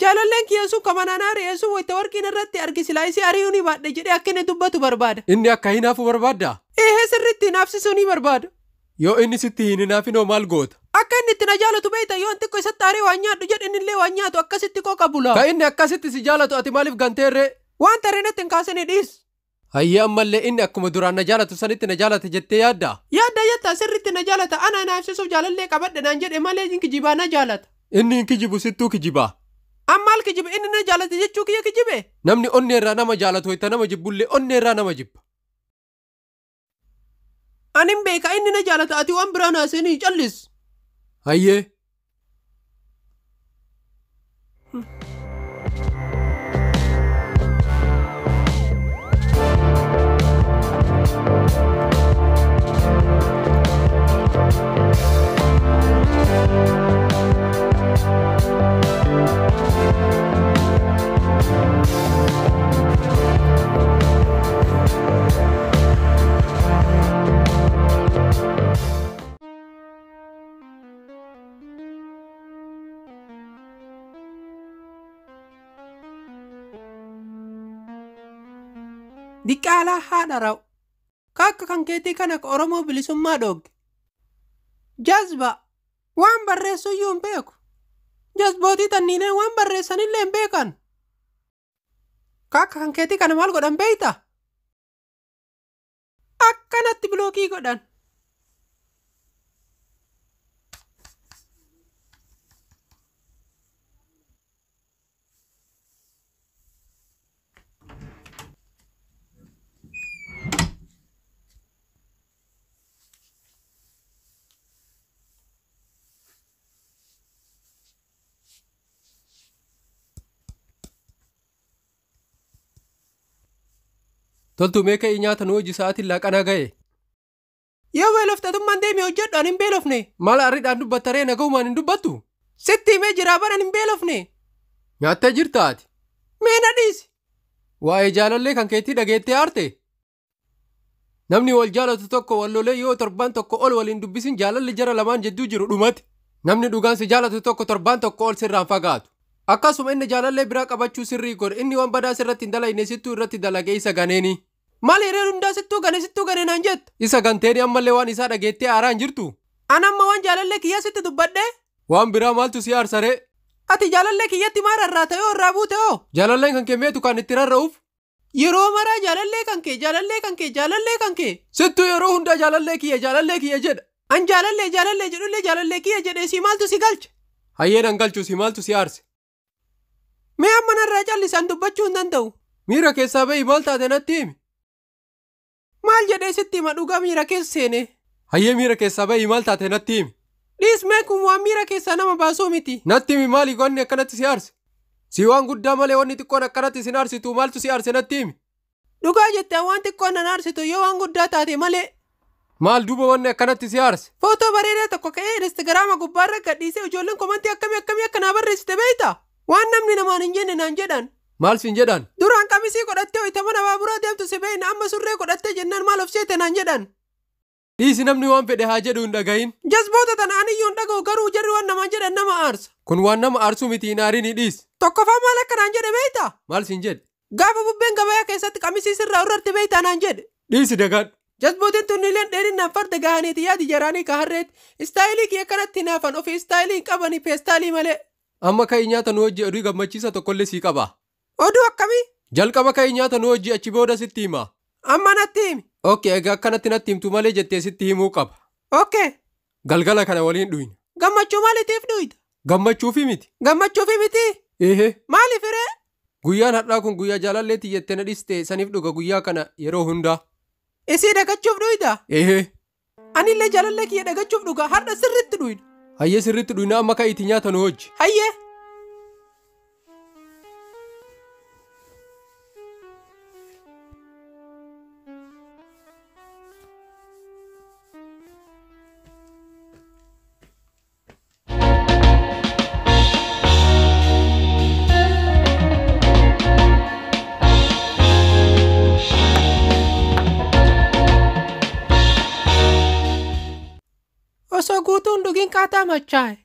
Jaalalleen kiyya sun ka mananaa re'ee sun wayita warqiin irratti argisilaa isii ari'uu ni baadhe jedhee akka inni dubbatu barbaada. Inni akka hinaafu barbaaddaa? Sirriitti naafsisuu ni barbaada. Yoo inni sitti hin hinaafinoo maal goota? Akka inni itti na jaalatu beeyta yoo xiqqoo isatti aaree waan nyaadhu jedhe innillee waan nyaatu akkasitti qooqa bulaa. Ka inni akkasitti si jaalatu ati maaliif ganteerree? Waan tarreenatti hin kaasanii dhiis. Hayyee ammallee inni akkuma duraan na jaalatu sanitti na jaalate jettee yaaddaa? Yaadda sirriitti na jaalata ana naafsisuuf jaalallee qabadhe naan jedhe malee kijibaa na jaalata. Inni hin kijibu sittuu kijibaa. Ammaal kijibe inni na jaalate jechuu kiyya kijibe? Namni onneerraa nama jaalatu wayita nama jibbullee onneerraa nama jibba. Anin beeka inni na jaalata ati waan biraa naasanii callis. Hayyee. Diqqaalaa haadha raa'u. Kakka kan keetii kana Oromoo bilisummaa dhoogge. Jazba waan barreessu iyyuu hin beeku. Jazbootii tanniineen waan barreessanillee hin beekan. Kakka kan keetii kana maal godhan beeyta? Akkanatti bilookii godhan. Toltu meeqa nyaata nu hojii sa'aatiin laaqanaa ga'e? Yoo beeloftatummaan deemee hojjedhu ani hin beelofne. Maal arriidhaan dubbattaree nagahumaan hin dubbattu? Sitti himee jiraa bara hin beelofne. Nyaattee jirtaati? Mee na dhiisi. Waa'ee jaalallee kan keetii dhageettee aarte? Namni wal jaalatu tokko wal lolee yoo torbaan tokko ol waliin dubbisin jaalalli jara lamaan jedduu jiru dhumate. Namni dhugaan si jaalatu tokko torbaan tokko ol sirraan fagaatu. Akkasuma inni jaalallee biraa qabachuu sirrii godhe inni waan badaa sirratti hin dalagne sittuu irratti dalagee isa ganeeni. Maal hiree hundaa sittuu gane naan jetta? Isa ganteeni ammallee waan isaa dhageettee aaraan jirtu? Anamma waan jaalallee kiyya sitti dubbadhe? Waan biraa maaltu si aarsaree? Ati jaalallee kiyyatti maal irraa ta'e irraa buute hoo? Jaalalleen kan kee meetu kan itti rarra'uuf? Yeroo maraa jaalallee kan kee. Sittuu yeroo hundaa jaalallee kiyya jedha. An jaalallee jedhullee jaalallee kiyya jedhee si maaltu si galche? Hayyeen an galchu si maaltu si aarse? Mee amma narraa callisaan dubbachuu hin danda'u. Miira keessaa bahi maal taate natti himi? Maal jedhee sitti hima dhugaa miira keessa seene? Hayyee miira keessaa bahi maal taate natti himi? Dhiismee kun waan miira keessaa nama baasuu miti. Natti himi maali wanni akkanatti si aarse? Si waan guddaa malee wanni xiqqoon akkanatti sin aarsitu maaltu si aarse natti himi? Dhugaa jettee waan xiqqoon nan aarsitu yoo waan guddaa taate malee. Maal duuba wanni akkanatti si aarse? Footoo bareedaa tokko ka'ee Instagiraama gubbaarra gadhiisee ijoolleen komantii akkamii akka naa barreessite beeyta? Waan namni namaan hin jenne naan jedhan. Maal sin jedhan? Duraan qamisii godhattee hoyita mana baaburaa deemtu si beeyna amma surree godhattee jennaan maal of seete naan jedhan. Dhiisi namni waan fedhe haa jedhu hin dhagahin. Jazboota tana aniyyuu hin dhaga'u garuu jarri waan namaan jedhan nama aarsa. Kun waan nama aarsuu miti hin aarinii dhiisi. Tokkoffaa maal akka naan jedhe beeyta? Maal sin jedhe? Gaafa bubbeen gabayaa keessatti qamisii sirraa urratti beeyta naan jedhe. Dhiisi dagadhu. Jazbootiin tunnileen dheerinnaan farda gahaniiti yaadi jaraanii ka harreeti. Istaayilii kiyya kanatti naafan ofii istaayilii hin qabanii peestaalii malee. Amma ka'ii nyaata nu hojii oduu gammachiisa tokkollee sii qaba. Oduu akkamii? Jalqaba ka'ii nyaata nu hojii achi booda sitti hima. Amma natti himi. Ookee egaa akkanatti natti himtu malee jettee sitti himuu qaba. Ookee. Galgala kana waliin dhuyna. Gammachuu maaliitiif dhuyta? Gammachuufi miti. Gammachuufi miti? Eehee. Maaliif hiree? Guyyaan har'aa kun guyyaa jaalalleetti jettee na dhiste saniif dhuga guyyaa kana yeroo hundaa. Isii dhagachuuf dhuyta? Eehee. Anillee jaalallee kiyya dhagachuuf dhuga har'a sirritti dhuyna. Hayyee sirritti dhuyna amma ka'iiti nyaata nu hojii. Hayyee. Osoo guutuun dhugin qaataa machaa'e.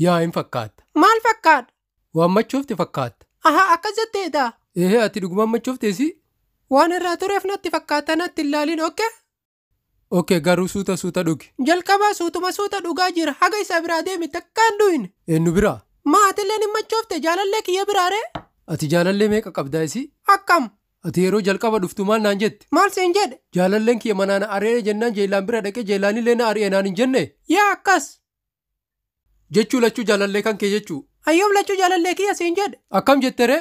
Yaa hin fakkaata. Maal fakkaata? Waan machoofte fakkaata. Ahaa akkas jetteedha. Eehee ati dhugumaan machoofteesi? Waan irraa tureef natti fakkaata natti hin laalin okkee? Ookee garuu suuta dhugi. Jalqabaa suuta dhugaa jira haga isa biraa deemi takkaan dhuyne. Eenyu biraa? Maatilleen hin machoofte jaalallee kiyya biraaree? Ati jaalallee meeqa qabdaa isii? Akkam? Ati yeroo jalqaba dhuftu maal naan jette? Maal siin jedhe? Jaalalleen kiyya manaa na ari'ee jennaan jeelaan bira dhaqee jeelaanillee na ari'ee naan hin jenne? Yaa akkas. Jechuu lachuu jaalallee kan kee jechuu? Hayyoom lachuu jaalallee kiyya siin jedhe? Akkam jettere?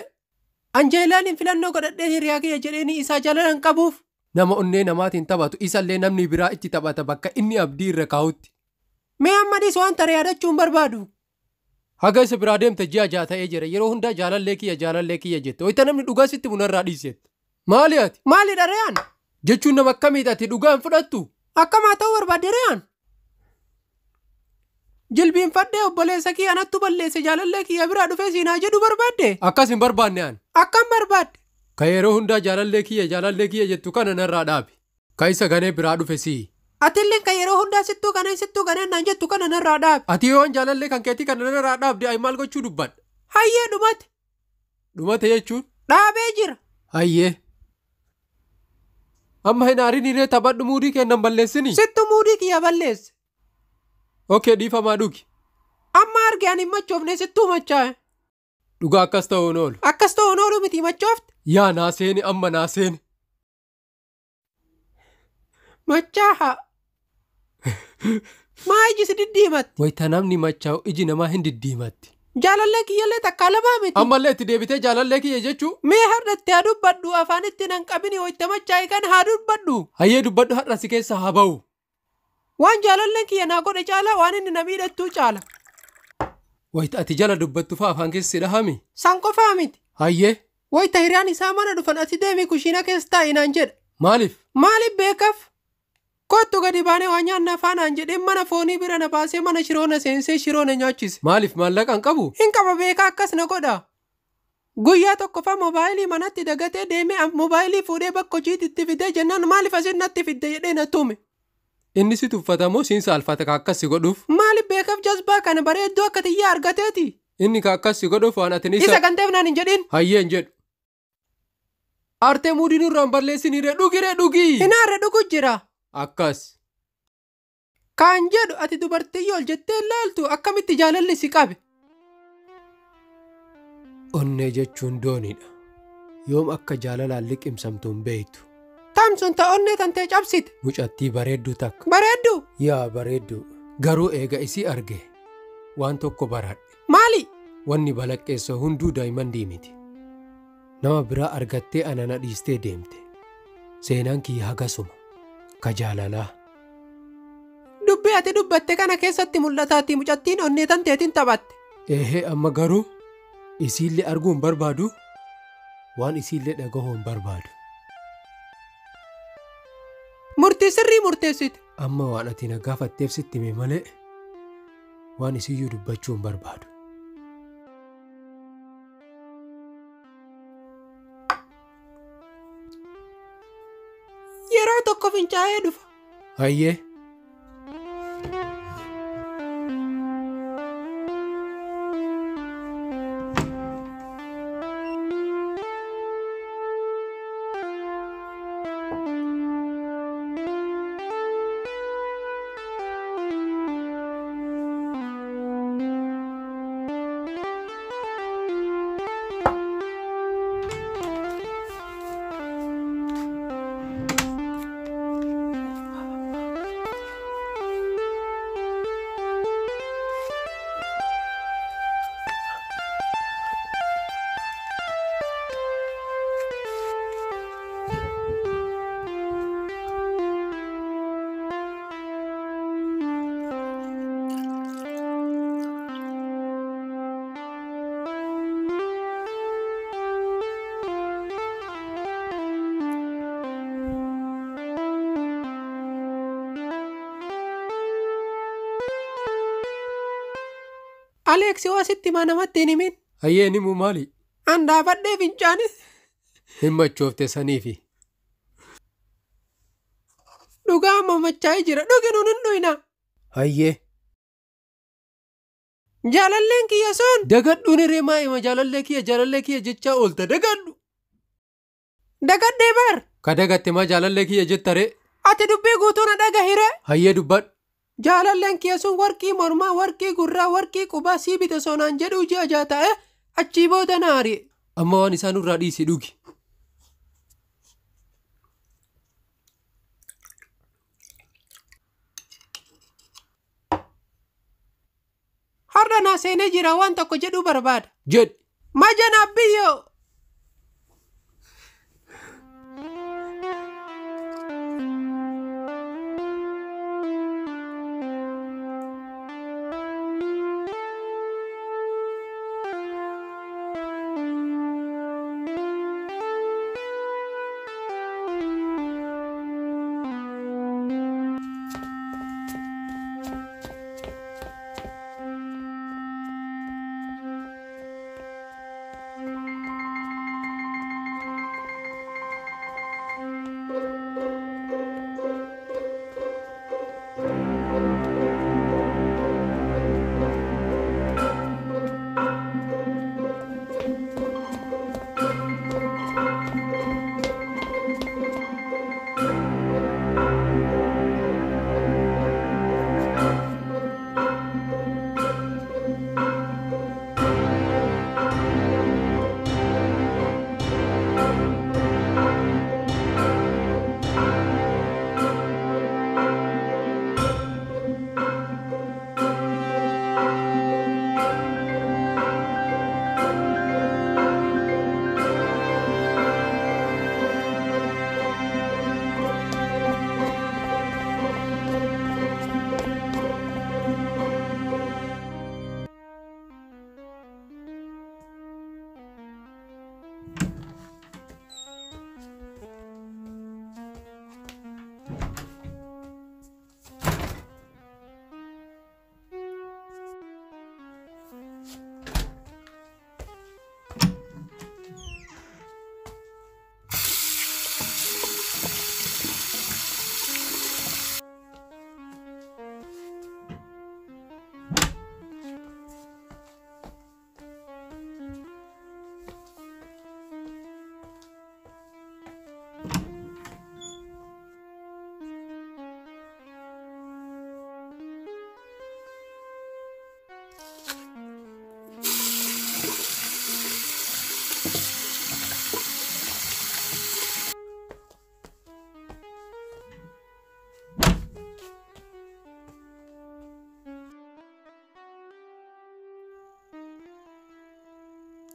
Anjeelaan hin filannoo godhadhee hiriyaa kiyya jedheeni isaa jaalalan qabuuf. Nama onnee namaatiin taphatu isallee namni biraa itti taphata bakka inni abdii irra kaa'utti. Mee amma dhiis waan tare yaadachuun barbaadu. Haga isa biraa deemte ji'a ja'a ta'ee jira yeroo hundaa jaalallee kiyya jette hoyta namni dhugaa sitti bunarraa dhiisette. Maali ati? Maalidha re'aan? Jechuun nama akkamiidha ati dhugaa hin fudhattu? Akkamaa ta'uu barbaadde re'aan? Jilbiin fadhee obboleessa kiyya anattu balleesse jaalallee kiyya biraa dhufee siinaa jedhu barbaadde? Akkas hin barbaanne ani. Akkam barbaadde? Ka yeroo hundaa jaalallee kiyya jettu kana narraa dhaabi. Ka isa ganee biraa dhufe sii. Atillee kan yeroo hundaa sittuu ganeen naan jettu kana narraa dhaabi. Ati yoo jaalallee kan keetii kana narraa dhaabde ayi maal gochuu dubbadha? Hayyee dhumate. Dhumate jechuun? Dhaabee jira. Hayyee. Amma hin aariniree taphadhu muudii kennan balleessini? Sittu muudii kiyya balleesse. Ookee dhiifamaa dhugi. Amma arge ani hin machoofne sittuu machaa'e. Dhugaa akkas ta'uun oolu. Akkas ta'uun oolu miti machoofte? Yaa naaseeni amma naaseeni. Machaaha. Maa iji si diddiimatti? Wayita namni machaa'u iji namaa hin diddiimatti. Jaalallee kiyyallee takkaa lamaa miti. Ammallee itti deebitee jaalallee kiyya jechuu? Mee har'atti haa dubbadhu afaan itti nan qabini wayita machaa'e kan haa dubbadhu. Hayyee dubbadhu har'a si keessa haa ba'u. Waan jaalalleen kiyya naa godhe caala waan inni na miidhattuu caala. Wayita ati jala dubbattu fa'aa afaan keessa si dhahami? San qofaa miti. Hayyee. Wayita hiriyaan isaa mana dhufan ati deemi kushiina keessa taa'i naan jedha. Maaliif? Maaliif beekaf? Kottu gadi baanee waan nyaanna faanaan jedhee mana foonii bira na baasee mana shiroo na seensee shiroo na nyaachise. Maaliif maallaqa hin qabu? Hin qaba beekaa akkas na godha. Guyyaa tokkoffaa moobaayilii manatti dagatee deemee moobaayilii fuudhee bakka hojiitti itti fidee jennaan maaliif asin natti fidde jedhee na tume. Inni si tuffatamoo siin saalfata ka akkas si godhuuf? Maaliif beekaf jazbaa kana bareedduu akka xiyyaa argateeti? Inni ka akkas si godhuuf waan atin isa kan ta'eef naan hin jedhin. Hayyee hin jedhu. Aartee muudii nurraan balleessiniree dhugiree dhugii. Hinaarre dhugu jira. Akkas. Kaan jedhu ati dubartii ol jettee ilaaltu akkamitti jaalalli si qabe. Onnee jechuun dooniidha. Yoom akka jaalalaan liqimsamtu hin beektu. Tamsuun ta onnee tantee cabsite. Mucattii bareedduu takka. Bareedduu? Yaa bareedduu. Garuu eega isii arge waan tokko baradhe. Maali? Wanni balaqqeessa hunduu daa'imman diimiti. nama biraa argattee anana dhiistee deemte. Seenaan kiyya hagasuma. Ka jaalalaa. Dubbii ati dubbatte kana keessatti mul'ataatti mucattiin onnee tanteetiin taphatte. Eehee amma garuu isiillee arguu hin barbaadu. Waan isiillee dhagahuu hin barbaadu. Murtii sirrii murteessite. Amma waan ati na gaafatteef sitti hime malee waan isiyyuu dubbachuu hin barbaadu. Yeroo tokko fincaa'ee dhufa. Hayyee. Aleeksi waa sitti maa namatti hin himin. Hayyee ni muu maali? An dhaabadhee fincaanis. Hin machoofte saniifi. Dhugaa mammachaa'ee jira. Dhugi nuun hin dhuyna. Hayyee. Jaalalleen kiyya sun. Dagadhuun hireemaa hima jaalallee kiyya jechaa oolta dagadhu. Dagadhee bar. Ka dagatte maa jaalallee kiyya jettaree? Ati dubbii guutuu na dhagahire. Hayyee dubbadhu. Jaalalleen kiyya sun warqii mormaa, warqii gurraa, warqii qubaa sii bite sonaan jedhuu ji'a jaa ta'e achii booda naari. Amma waan isaan irraa dhiisi dhugi. Har'a naa seenee jira waan tokko jedhuu barbaada. Jedhi. Majanaaf biyyoo.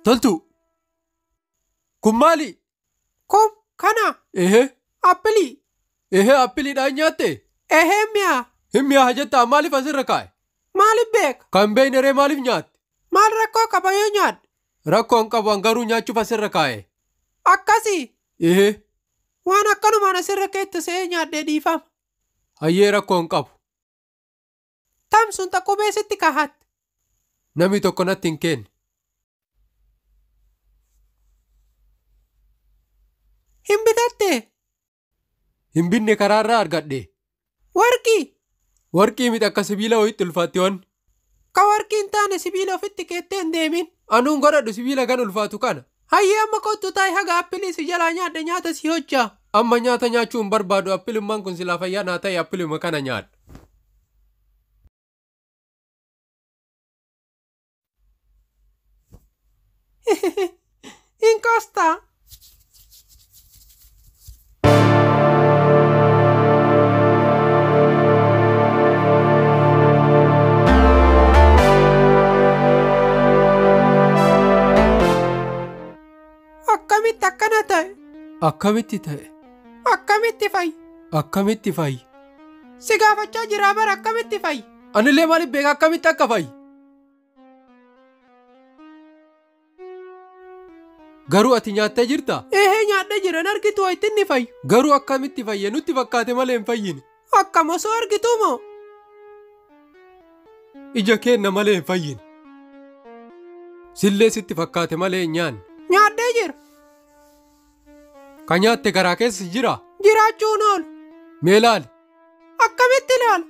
Toltu. Kun maali? Kum kana appilii. Appiliidhaan nyaatte? Mi'a. Hin mi'aa jettaa maaliif asirra kaa'e? Maaliif beeka? Kan beeyne ree maaliif nyaatte? Maal rakkoo qaba yoo nyaadde? Rakkoon qabu garuu nyaachuuf asirra kaa'e. Akkasii. Waan akkanumaan asirra keetta se'ee nyaadhee dhiifama. Hayyee rakkoon qabu. Tamsuun taqqubee sitti kahatte. Namni tokko natti hin kenne. Hin bitatte? Hin binne karaarraa argadhe. Warqii. Warqii miti akka sibiila wayiitti ulfaatti wanni. Ka warqii hin taane sibiila ofitti keettee hin deemin. Anuun godhadhu sibiila kan ulfaatu kana. Hayyee amma kottu taa'e haga appilii si jalaa nyaadhe nyaata si hojjaa. Amma nyaata nyaachuu hin barbaadu appilummaan kun silaa fayyaa naa ta'e appiluma kana nyaadha. Hin koostaa. Akkamitti akkana ta'e? Akkamitti ta'e? Akkamitti fayyi? Akkamitti fayyi? Si gaafachaa jiraa bara akkamitti fayyi? Anillee maaliif beeka akkamitti akka fayyi? Garuu ati nyaattee jirtaa? Nyaadhee jiran argitu wayitti inni fayyu. Garuu akkamitti fayye nutti fakkaate malee hin fayyine. Akkam osoo argitu moo? Ija keenna malee hin fayyine. Sillee sitti fakkaate malee hin nyaanne. Nyaadhee jira. Ka nyaatte garaa keessa jira? Jiraachuun oolu. Mee laali? Akkamitti ilaala?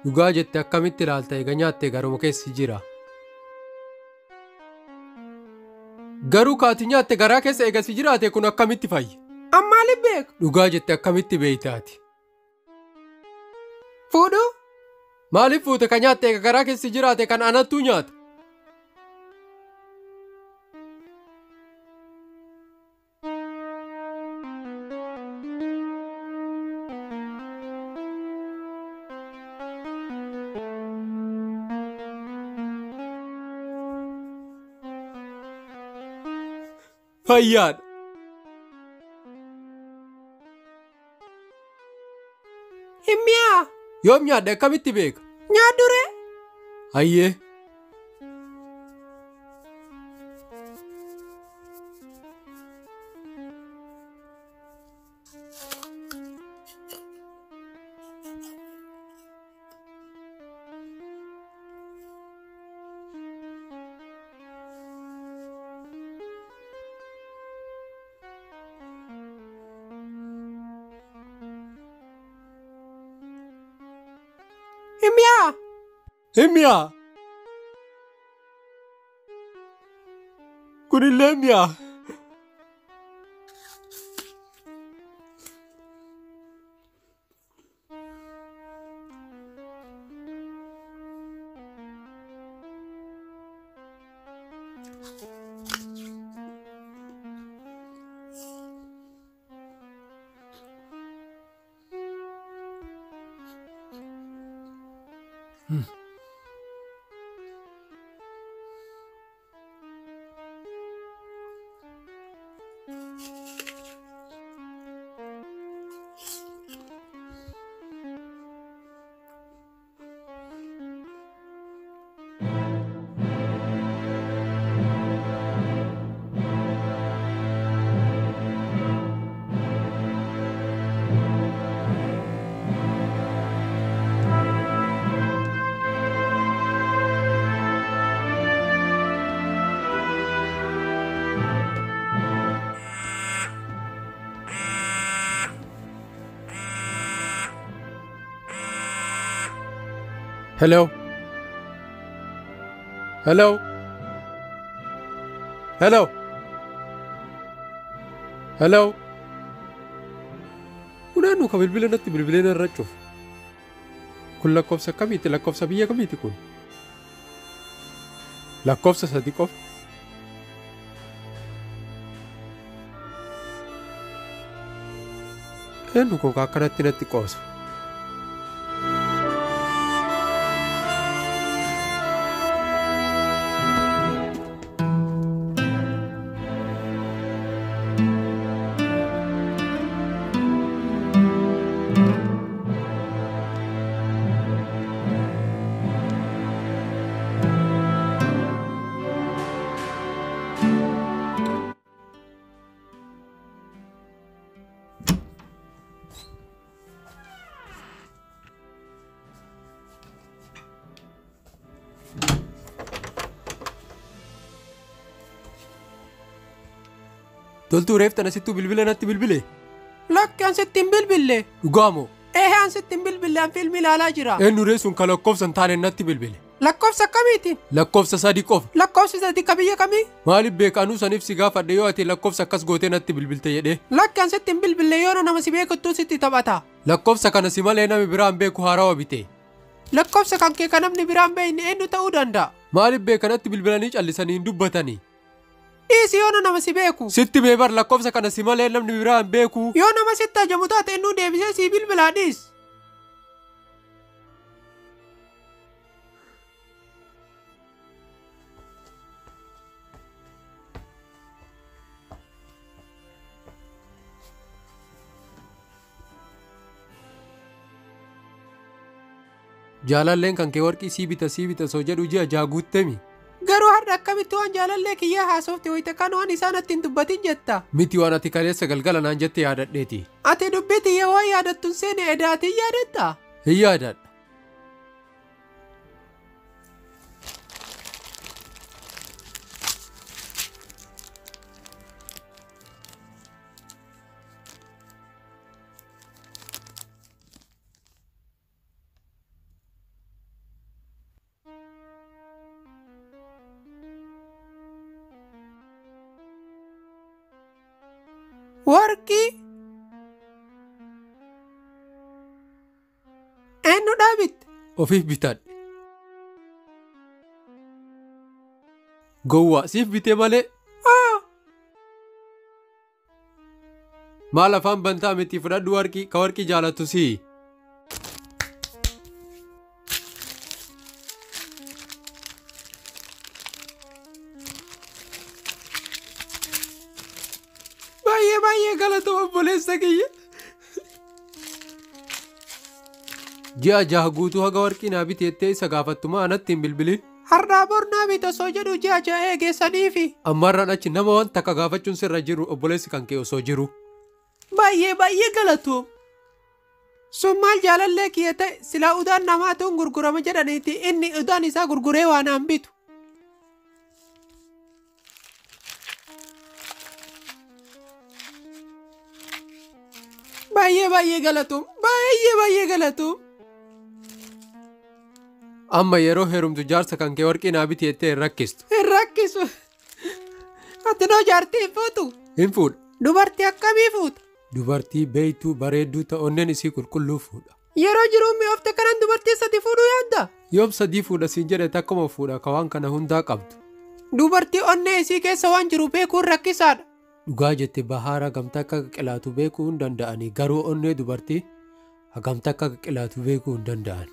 Dhugaa jette akkamitti ilaalta eega nyaatte garuma keessa jira? Garuu kaati nyaatte garaa keessa eega si jiraate kun akkamitti fayye? Maaliif beeka? Dhugaa jette akkamitti beeytaati? Fuudhuu? Maaliif fuute ka nyaatte eega garaa keessa jiraate kan anattuu nyaata? Fayyaadha. Hin mi'aa. Yoom nyaadde akkamitti beeka? Nyaadduree? Hayyee. Hin mi'aa. Kunillee mi'aa. Hello. Hello. Hello. Hello. Unaannu ka bilbila natti bilbileen irra cufu. Kun lakkoofsa kamiiti? Lakkoofsa biyya kamiiti kun? Lakkoofsa sadii qofa. Eenyu koo akkanatti natti qoosa. Toltuu reeftan asittuu bilbila natti bilbile. Lakki an sittiin bilbille. Dhugaamoo. An sittiin bilbille an filmi ilaalaa jira. Eenyuree sun ka lakkoofsan taane natti bilbile. Lakkoofsa akkamiitiin? Lakkoofsa 3 qofa. Lakkoofsi 3 ka biyya kamii? Maaliif beekaanuu saniif si gaafadhe yoo ati lakkoofsa akkas gootee natti bilbilte jedhee. Lakki an sittiin bilbille yoo nama si beekuttuu sitti taphata. Lakkoofsa kana si malee namni biraan beeku haarawa bite. Lakkoofsa kan kee kan namni biraan beekne eenyu ta'uu danda'a? Maaliif beekanatti bilbilanii callisanii hin dubbatanii? Dhiisi yoo nama si beeku. Sitti beebar lakkoofsa kana si malee namni biraan beeku. Yoo nama sitti ajamu taate eenyu deebisee si bilbilaa dhiis. Jaalalleen kan kee warqii sii bita soo jedhu ji'a jaaguuttemi. Garuu har'a akkamitti waan jaalallee kiyyaa haasofte wayita kan waan isaan ittiin dubbatin jetta. Miti waan ati kaleessa galgala naan jette yaadadheeti. Ati dubbii tiyya waan yaadattuun seene edaatiin yaadatta? Hin yaadadha. Warqii eenyu dhaabitte? Ofiif bitadhe. Gowwaa siif bitee malee. Maal afaan bantaa miti fudhadhu warqii ka warqii jaalattu sii. Baay'ee galatoo obboleessa kiyya. Ji'a jaha guutuu haga warqii naa biteettee isa gaafattuma anatti hin bilbilin. Har'aa bor naa bita soo jedhu ji'a jaha eegeessaniifi. Ammarraan achi nama waan takka gaafachuun sirra jiru obboleessi kan kee osoo jiru. Baay'ee galatoo. Sun maal jaalallee kiyya ta'e silaa udaan namaatuun gurgurama jedhaniiti inni udaan isaa gurguree waan aan bitu. Baay'ee galatoom. Amma yeroo heerumtu jaarsa kan kee warqii naa biteettee hin rakkistu. Hin rakkisu. Ati noo jaartii hin fuutu? Hin fuudha. Dubartii akkamii fuuta? Dubartii beeytuu bareedduu ta'onneen isii qulqulluu fuudha. Yeroo jiruu mi'oofte kanan dubartii 3 fuudhuu yaadda? Yoom 3 fuudha siin jedhe takkuma fuudha ka waan kana hundaa qabdu. Dubartii onnee isii keessa waan jiru beekuun rakkisaadha. Dhugaa jette bahaara hagamta akka qilaatu beekuu hin danda'anii garuu onnee dubartii hagamta akka qilaatu beekuu hin danda'an.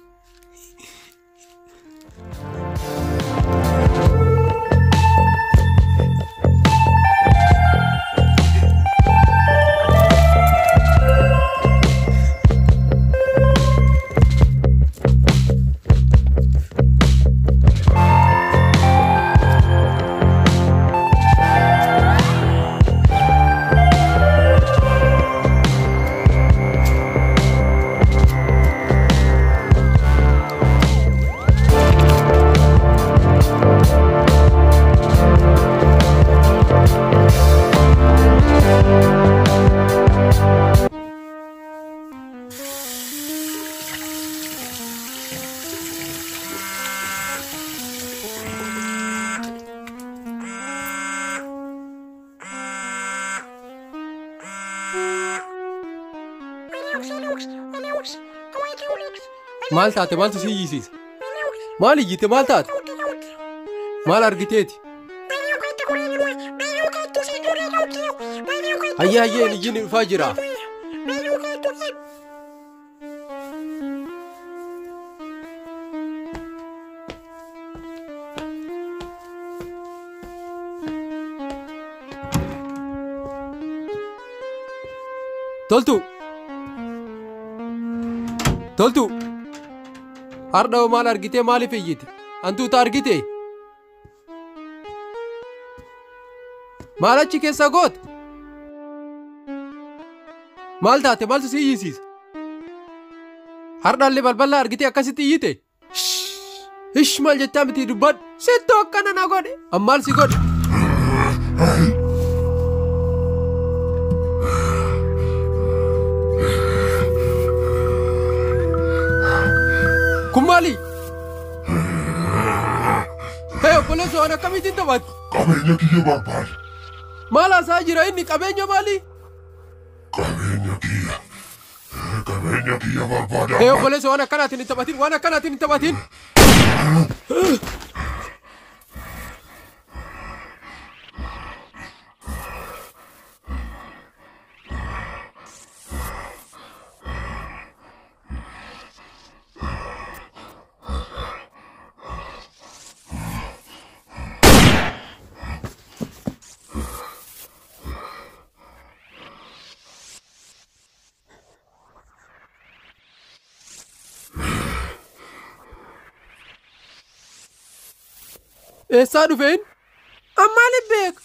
Maal taate maaltu si yiisiisa? Maal iyyite maal taate? Maal argiteeti? Hayyeen iyyiin dhufaa jira. Toltu. Hardha maal argitee maaliif iyyite? Antuuta argite? Maal achi keessa goota? Maal taate maaltu si iyyisiisa? Hardhallee balbala argitee akkasitti iyyite? Ish maal jettaa miti dubbadhu? Sittoo akkana na godhe. Ammaal si godhe? obboleessa waan akkamiitiin taphate? Qabeenya kiyya barbaada. Maal haasaa jira inni qabeenya maali? Qabeenya kiyya barbaada. Obboleessa waan akkanaatiin hin taphatin, waan akkanaatiin hin taphatin. Eessaa dhufeen? Ammaaliif beeka?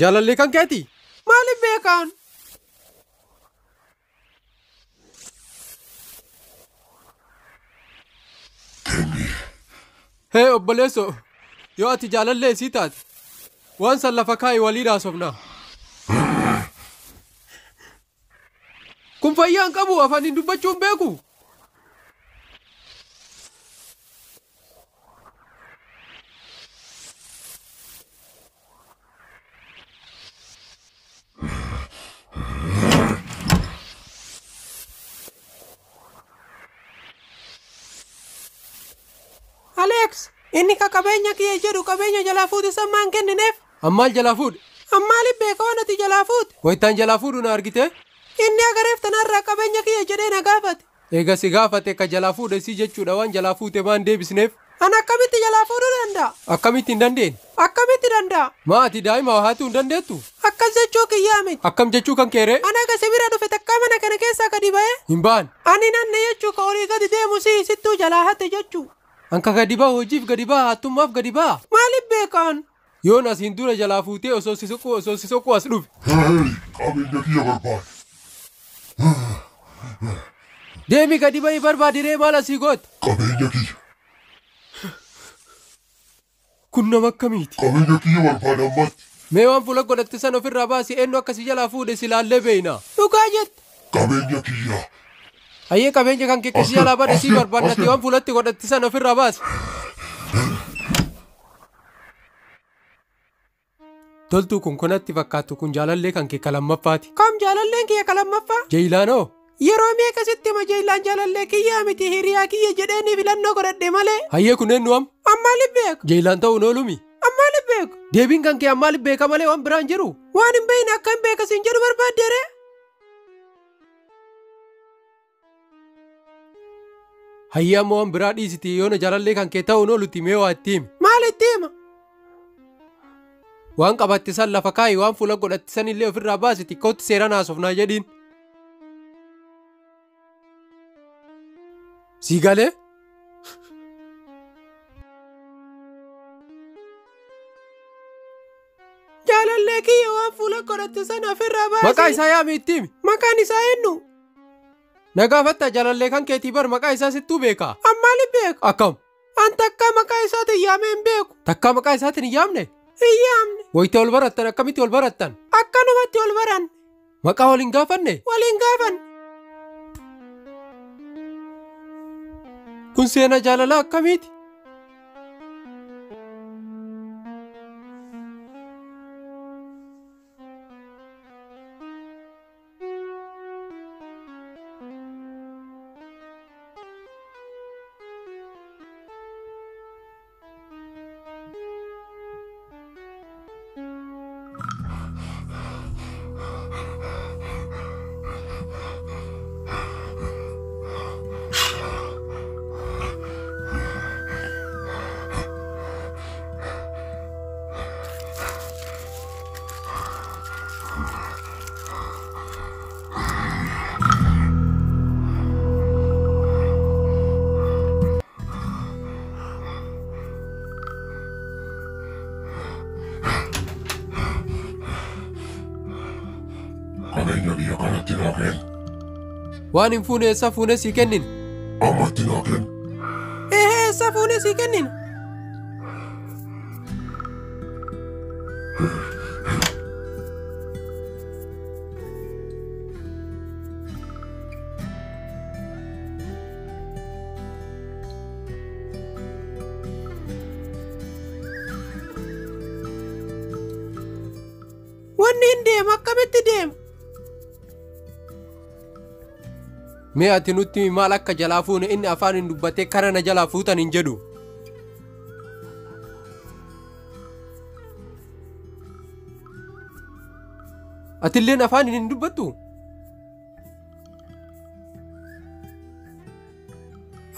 Jaalallee kan keeti? Maaliif beekaan? Obboleesso, yoo ati jaalallee isii taate, waan san lafa kaa'i walii haasofnaa. Kun fayyaan qabu afaan dubbachuun beeku. Alex, inni ka qabeenya kiyya jedhu qabeenya jalaa fuudhe sammaan kennineef. Ammaal jalaa fuudhe? Ammaaliif beeka waan ati jalaa fuudhe? Waytaan jalaa fuudhu na argite? Inni agareef tanarraa qabeenya kiyya jedhee na gaafate. Eega si gaafate ka jalaa fuudhe si jechuudha waan jalaa fuute maan deebisneef? An akkamitti jalaa fuudhuu danda'a? Akkamitti hin dandeenye? Akkamitti danda'a? Maati daa'ima haatuu hin dandeettu? Akkas jechuu kiyyaa miti. Akkam jechuu kan keeree? Ana aga si bira dhufe takkaa mana kana keessaa gadi ba'ee? Hin baan. Ani nanne jechuu ka olii gadi deemu sittuu jalaa hatte jechuu. Anka gadi baa hojiif gadi baa haattummaaf gadi baa. Maaliif beekaan? Yoon asiin dura jalaa fuutee osoo si soquu as dhufe. Qabeenya kiyya barbaada. Deemi gadi ba'ii barbaadiree maal asii goote? Qabeenya kiyya. Kun nama akkamiiti? Qabeenya kiyya barbaada ammatti. Mee waan fuula godhatte san ofirraa baasi eenyu akkasii jalaa fuudhe si laallee beeyna. Dhugaa jette. Qabeenya kiyya. Hayyee qabeenya kan keekesii jalaa bade sii barbaadate waan fuulatti godhatte san ofirraa baasi. Toltuu kun kunatti fakkaattu kun jaalallee kan kee kalammaffaati. Kam jaalalleen kiyya kalammaffaa? Jeeyilaanoo? Yeroo meeqa sitti hima jeeyilaan jaalallee kiyyaa miti hiriyaa kiyya jedheeni filannoo godhadhe malee. Hayyee kun eenyu am? Ammaaliif beeka? Jeeyilaan ta'uun oolumi? Ammaaliif beeka? Deebiin kan kee ammaaliif beeka malee waan biraan jiru? Waan hin beeyne akka hin beekasiin jedhu barbaaddeere? Hayyee ammoo waan biraa dhiisiti yoona jaalallee kan kee ta'uun oolutti mee waa itti himi? Maal itti hima? Waan qabatte san lafa kaa'i waan fuula godhatte san illee ofirraa baasi xiqqootti seeraan haasofnaa jedhiin. Sii galee? Jaalallee kiyya waan fuula godhatte san ofirraa baasi. Maqaa isaa yaami itti himi? Maqaan isaa eenyu? Na gaafatta jaalallee kan keetii bar maqaa isaa sittuu beekaa? Ammaaliif beeka? Akkam? An takkaa maqaa isaatiin yaamee hin beeku. Takkaa maqaa isaatiin hin yaamne? Hin yaamne. Wayita ol barattan akkamitti ol barattan? Akkanumatti ol baran. Maqaa waliin gaafanne? Waliin gaafan. Kun seenaa jaalalaa akkamiiti? Qabeenya kiyya kanatti naa kennu. Waan hin fuune eessa fuune sii kennin? Ammatti naa kennu. Eessa fuune sii kennin? Wanni hin deemu akkamitti deema? Mee ati nutti maal akka jalaa fuune inni afaan hin dubbatee kara na jalaa fuutan hin jedhu. Atilleen afaan hin dubbattu?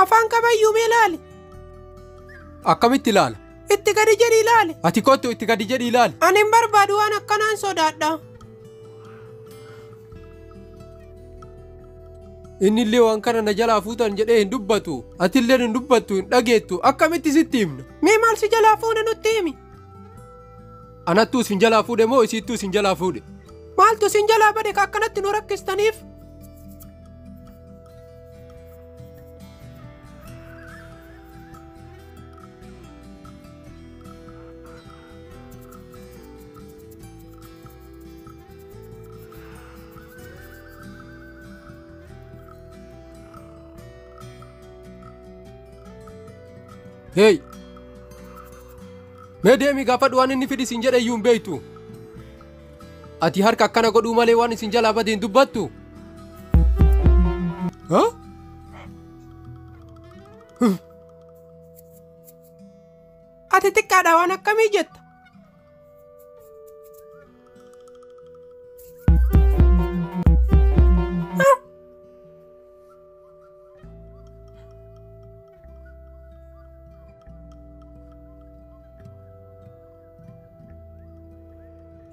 Afaan qabayyuu mee ilaali? Akkamitti ilaala? Itti gadi jedhi ilaali. Ati kottu itti gadi jedhi ilaali. Ani hin barbaadu waan akkanaan sodaadha. Inni illee waan kana na jalaa fuutan jedhee hin dubbatu. Atilleen hin dubbattu hin dhageettu. Akkamitti sitti himna? Mee maal si jalaa fuune nutti himi? Anattuu sin jalaa fuudhe moo isiittuu sin jalaa fuudhe? Maaltu sin jalaa bade ka akkanatti nu rakkistaniif? Hey! Mee deemi gaafadhu waan inni fidi sin jedhe iyyuu hin beektu. Ati harka akkana godhuu malee waan isin jalaa bade hin dubbattu. Ati xiqqaadha waan akkamii jetta?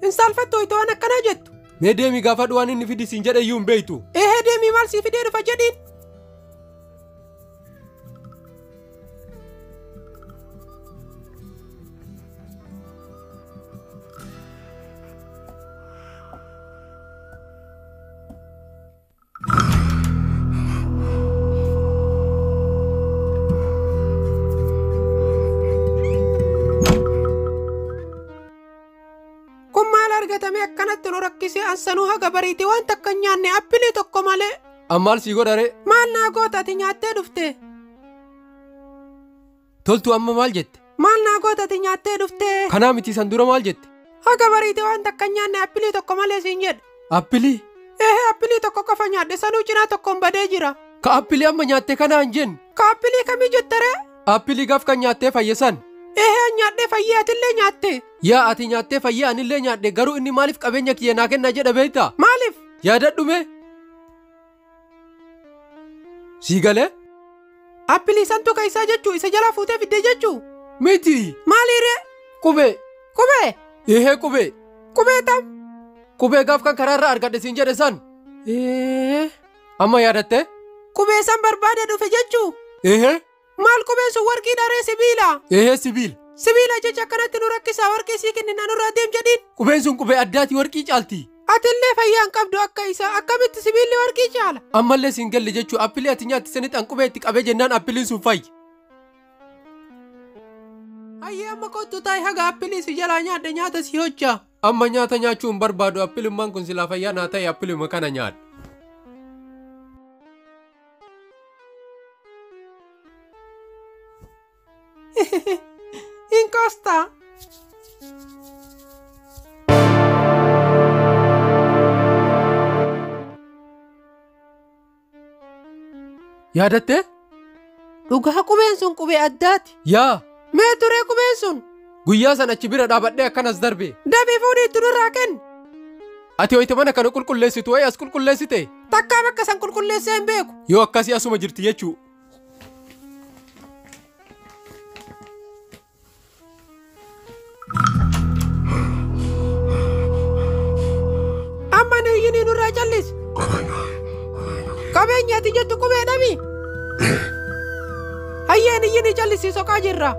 Hin salphattu itoo waan akkanaa jettu. Mee deemi gaafadhu waan inni fidi sin jedhe iyyuu hin beektu. Deemii maal sii fidee dhufa jedhiin? Argatame akkanatti nu rakkisee ansanuu haga bariitii waan takka hin nyaanne appilii tokko malee. Ammaal sii godhare? Maal naa goota ati nyaattee dhufte? Toltu amma maal jette? Maal naa goota ati nyaattee dhufte? Kanaa miti san dura maal jette? Haga bariitii waan takka hin nyaanne appilii tokko malee siin jedhe. Appilii? Appilii tokko qofa nyaadhe sanuu cinaa tokkoon badee jira. Ka appilii amma nyaatte kanaa hin jennu. Ka appilii kamii jettaree? Appilii gaaf kan nyaattee fayyesan. Nyaadhee fayyee atillee nyaatte. Yaa ati nyaattee fayyee anillee nyaadhe garuu inni maaliif qabeenya kiyya naa kenna jedha beektaa? Maaliif? Yaadadhume? Sii galee? Appilii santu ka isaa jechuu isa jalaa fuutee fiddee jechuu? Miti. Maaliiree? Qubee. Qubee? Qubee. Qubee tam? Qubee gaaf kan karaarraa argadhe siin jedhe san. Amma yaadatte? Qubee san barbaade dhufe jechuu? Maal qubeen sun warqii dharee sibiila? Sibiila. Sibiila jecha akkanatti nu rakkisaa warqii sii kennina nurraa deem jedhiin. Qubeen sun qubee addaati warqii caalti. Atillee fayyaan qabdu akka isaa akkamitti sibiilli warqii caala? Ammallee siin galle jechuu appilii ati nyaatti sanitti an qubee itti qabee jennaan appiliin sun fayyi. Hayyee amma kottu taa'e haga appilii si jalaa nyaadhe nyaata si hojjaa. Amma nyaata nyaachuu hin barbaadu appilummaan kun silaa fayyaa naa ta'e appiluma kana nyaadha. Incosta. Yaadatte? Dhugaa qubeen sun qubee addaati. Yaa. Mee turee qubeen sun? Guyyaa san achi bira dhaabadhee akkanas darbe. Dabii fuudhii itti nurraa kenni. Ati hoyte mana kana qulqulleessitu wayii as qulqulleessite? Takkaa bakka san qulqulleessee hin beeku. Yoo akkasii asuma jirti jechuu. Amma niyyini nurraa callisi. Qabeenyaati jettu qubee dhabii. Hayyee niyyini callisi soqaa jirra.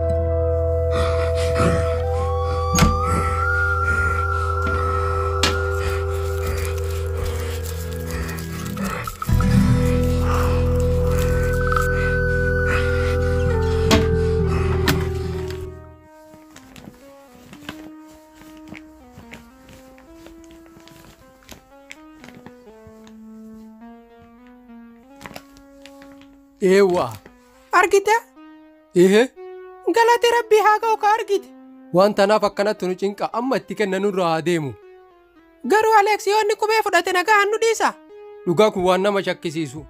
Eewwa. Argite? Galati rabbii haa ga'u ka argite. Waan tanaaf akkanatti nu cinqa amma itti kenna nurraa haa deemu. Garuu Aleeks yoo inni qubee fudhate nagaan nu dhiisa. Dhugaa kun waan nama shakkisiisu.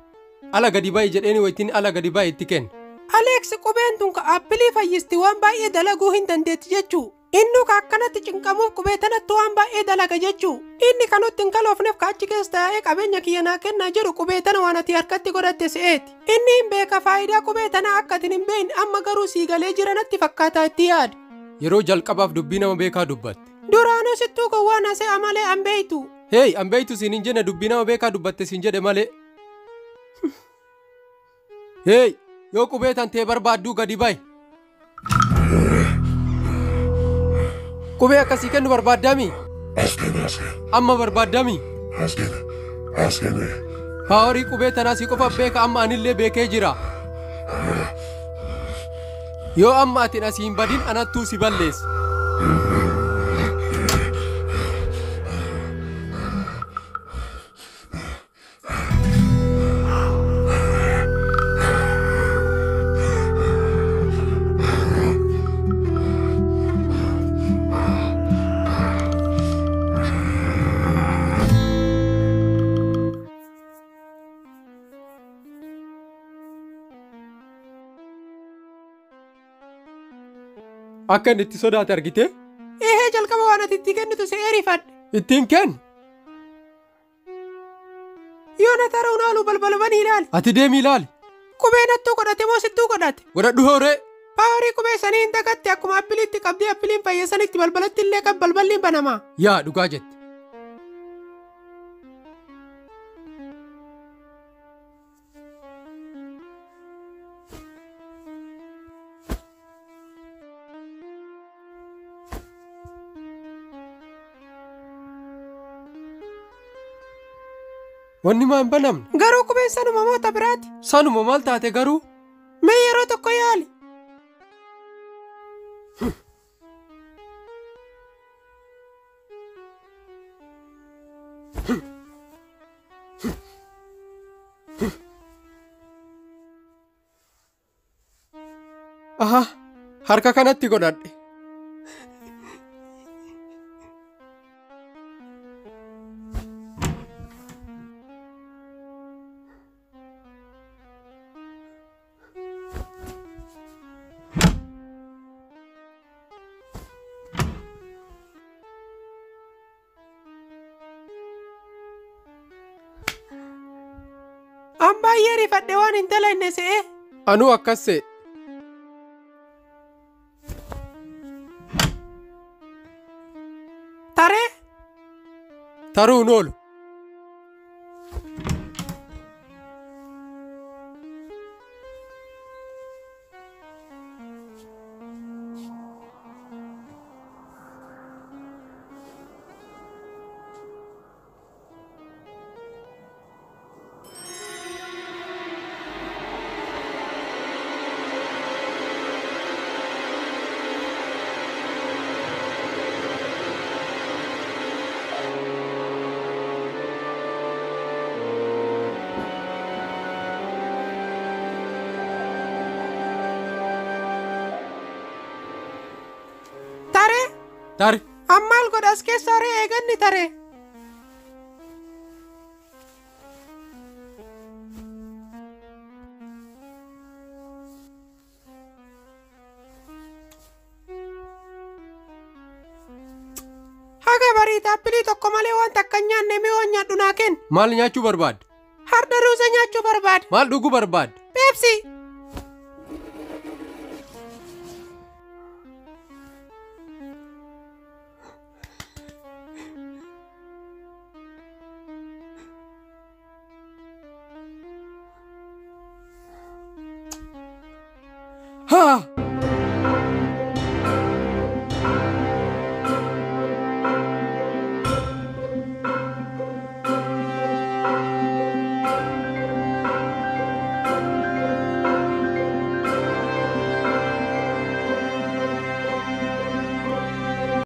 Ala gadi ba'i jedheeni waytiin ala gadi ba'i itti kenna. Aleeks qubeen tun ka aappilii fayyisti waan baay'ee dalaguu hin dandeetti jechuu. Inni ka akkanatti cinqamuuf qubee tanatti waan baay'ee dalaga jechuu. Inni kan nutti hin kaloofneef ka achi keessa taa'ee qabeenya kiyya naa kennaa jedhu qubee tana waan ati harkatti godhatte se'eeti. Inni hin beeka faayidaa qubee tanaa akka ati hin beekne amma garuu sii galee jira natti fakkaataa itti yaadu. Yeroo jalqabaaf dubbii nama beekaa dubbatte. Duraanuu sittuu gowwaan asee malee an beeytu. Hey, an beeytu siin hin jenne dubbii nama beekaa dubbatte siin jedhe malee. Hey, yoo qubee tan ta'e barbaadduu gadi ba'i. Qubee akkasii kennu barbaaddami. Askene. Amma barbaaddami. Askene. Haa horii qubee tanaa si qofa beeka amma anillee beekee jira. Yoo amma atin asii hin badin anattuu si balleessa. Akka inni itti sodaate argite? Ehee jalqaba waan ati itti kennitu si eerifadhe. Ittiin kennu. Yoo na taruu naalu balbalabanii ilaali. Ati deemi ilaali. Qubee nattuu godhate moo sittuu godhate? Godhadhu hooree. Paaworii qubee sanii hin dagatte akkuma appiliitti qabdee appiliin fayyasanitti balbalatti illee qab balballiin banamaa. Yaa dhugaa jette. Wanni maan banamne? Garuu qubeen sanuma moota biraati. Sanuma maal taate garuu? Mee yeroo tokko yaali. Aha, harka kanatti godhadhe. An baay'ee rifadhe waan hin dalagne se'e. Anuu akkas se'e. Taree? Taruun oolu. Tare. Ammaal godhas keessa horee eeganni tare. Haga bariita appilii tokko malee wanta akka nyaanne mee waan nyaadhu naa kenni. Maal nyaachuu barbaadde? Harda ruusa nyaachuu barbaade. Maal dhuguu barbaadde? Peepsii. Haa!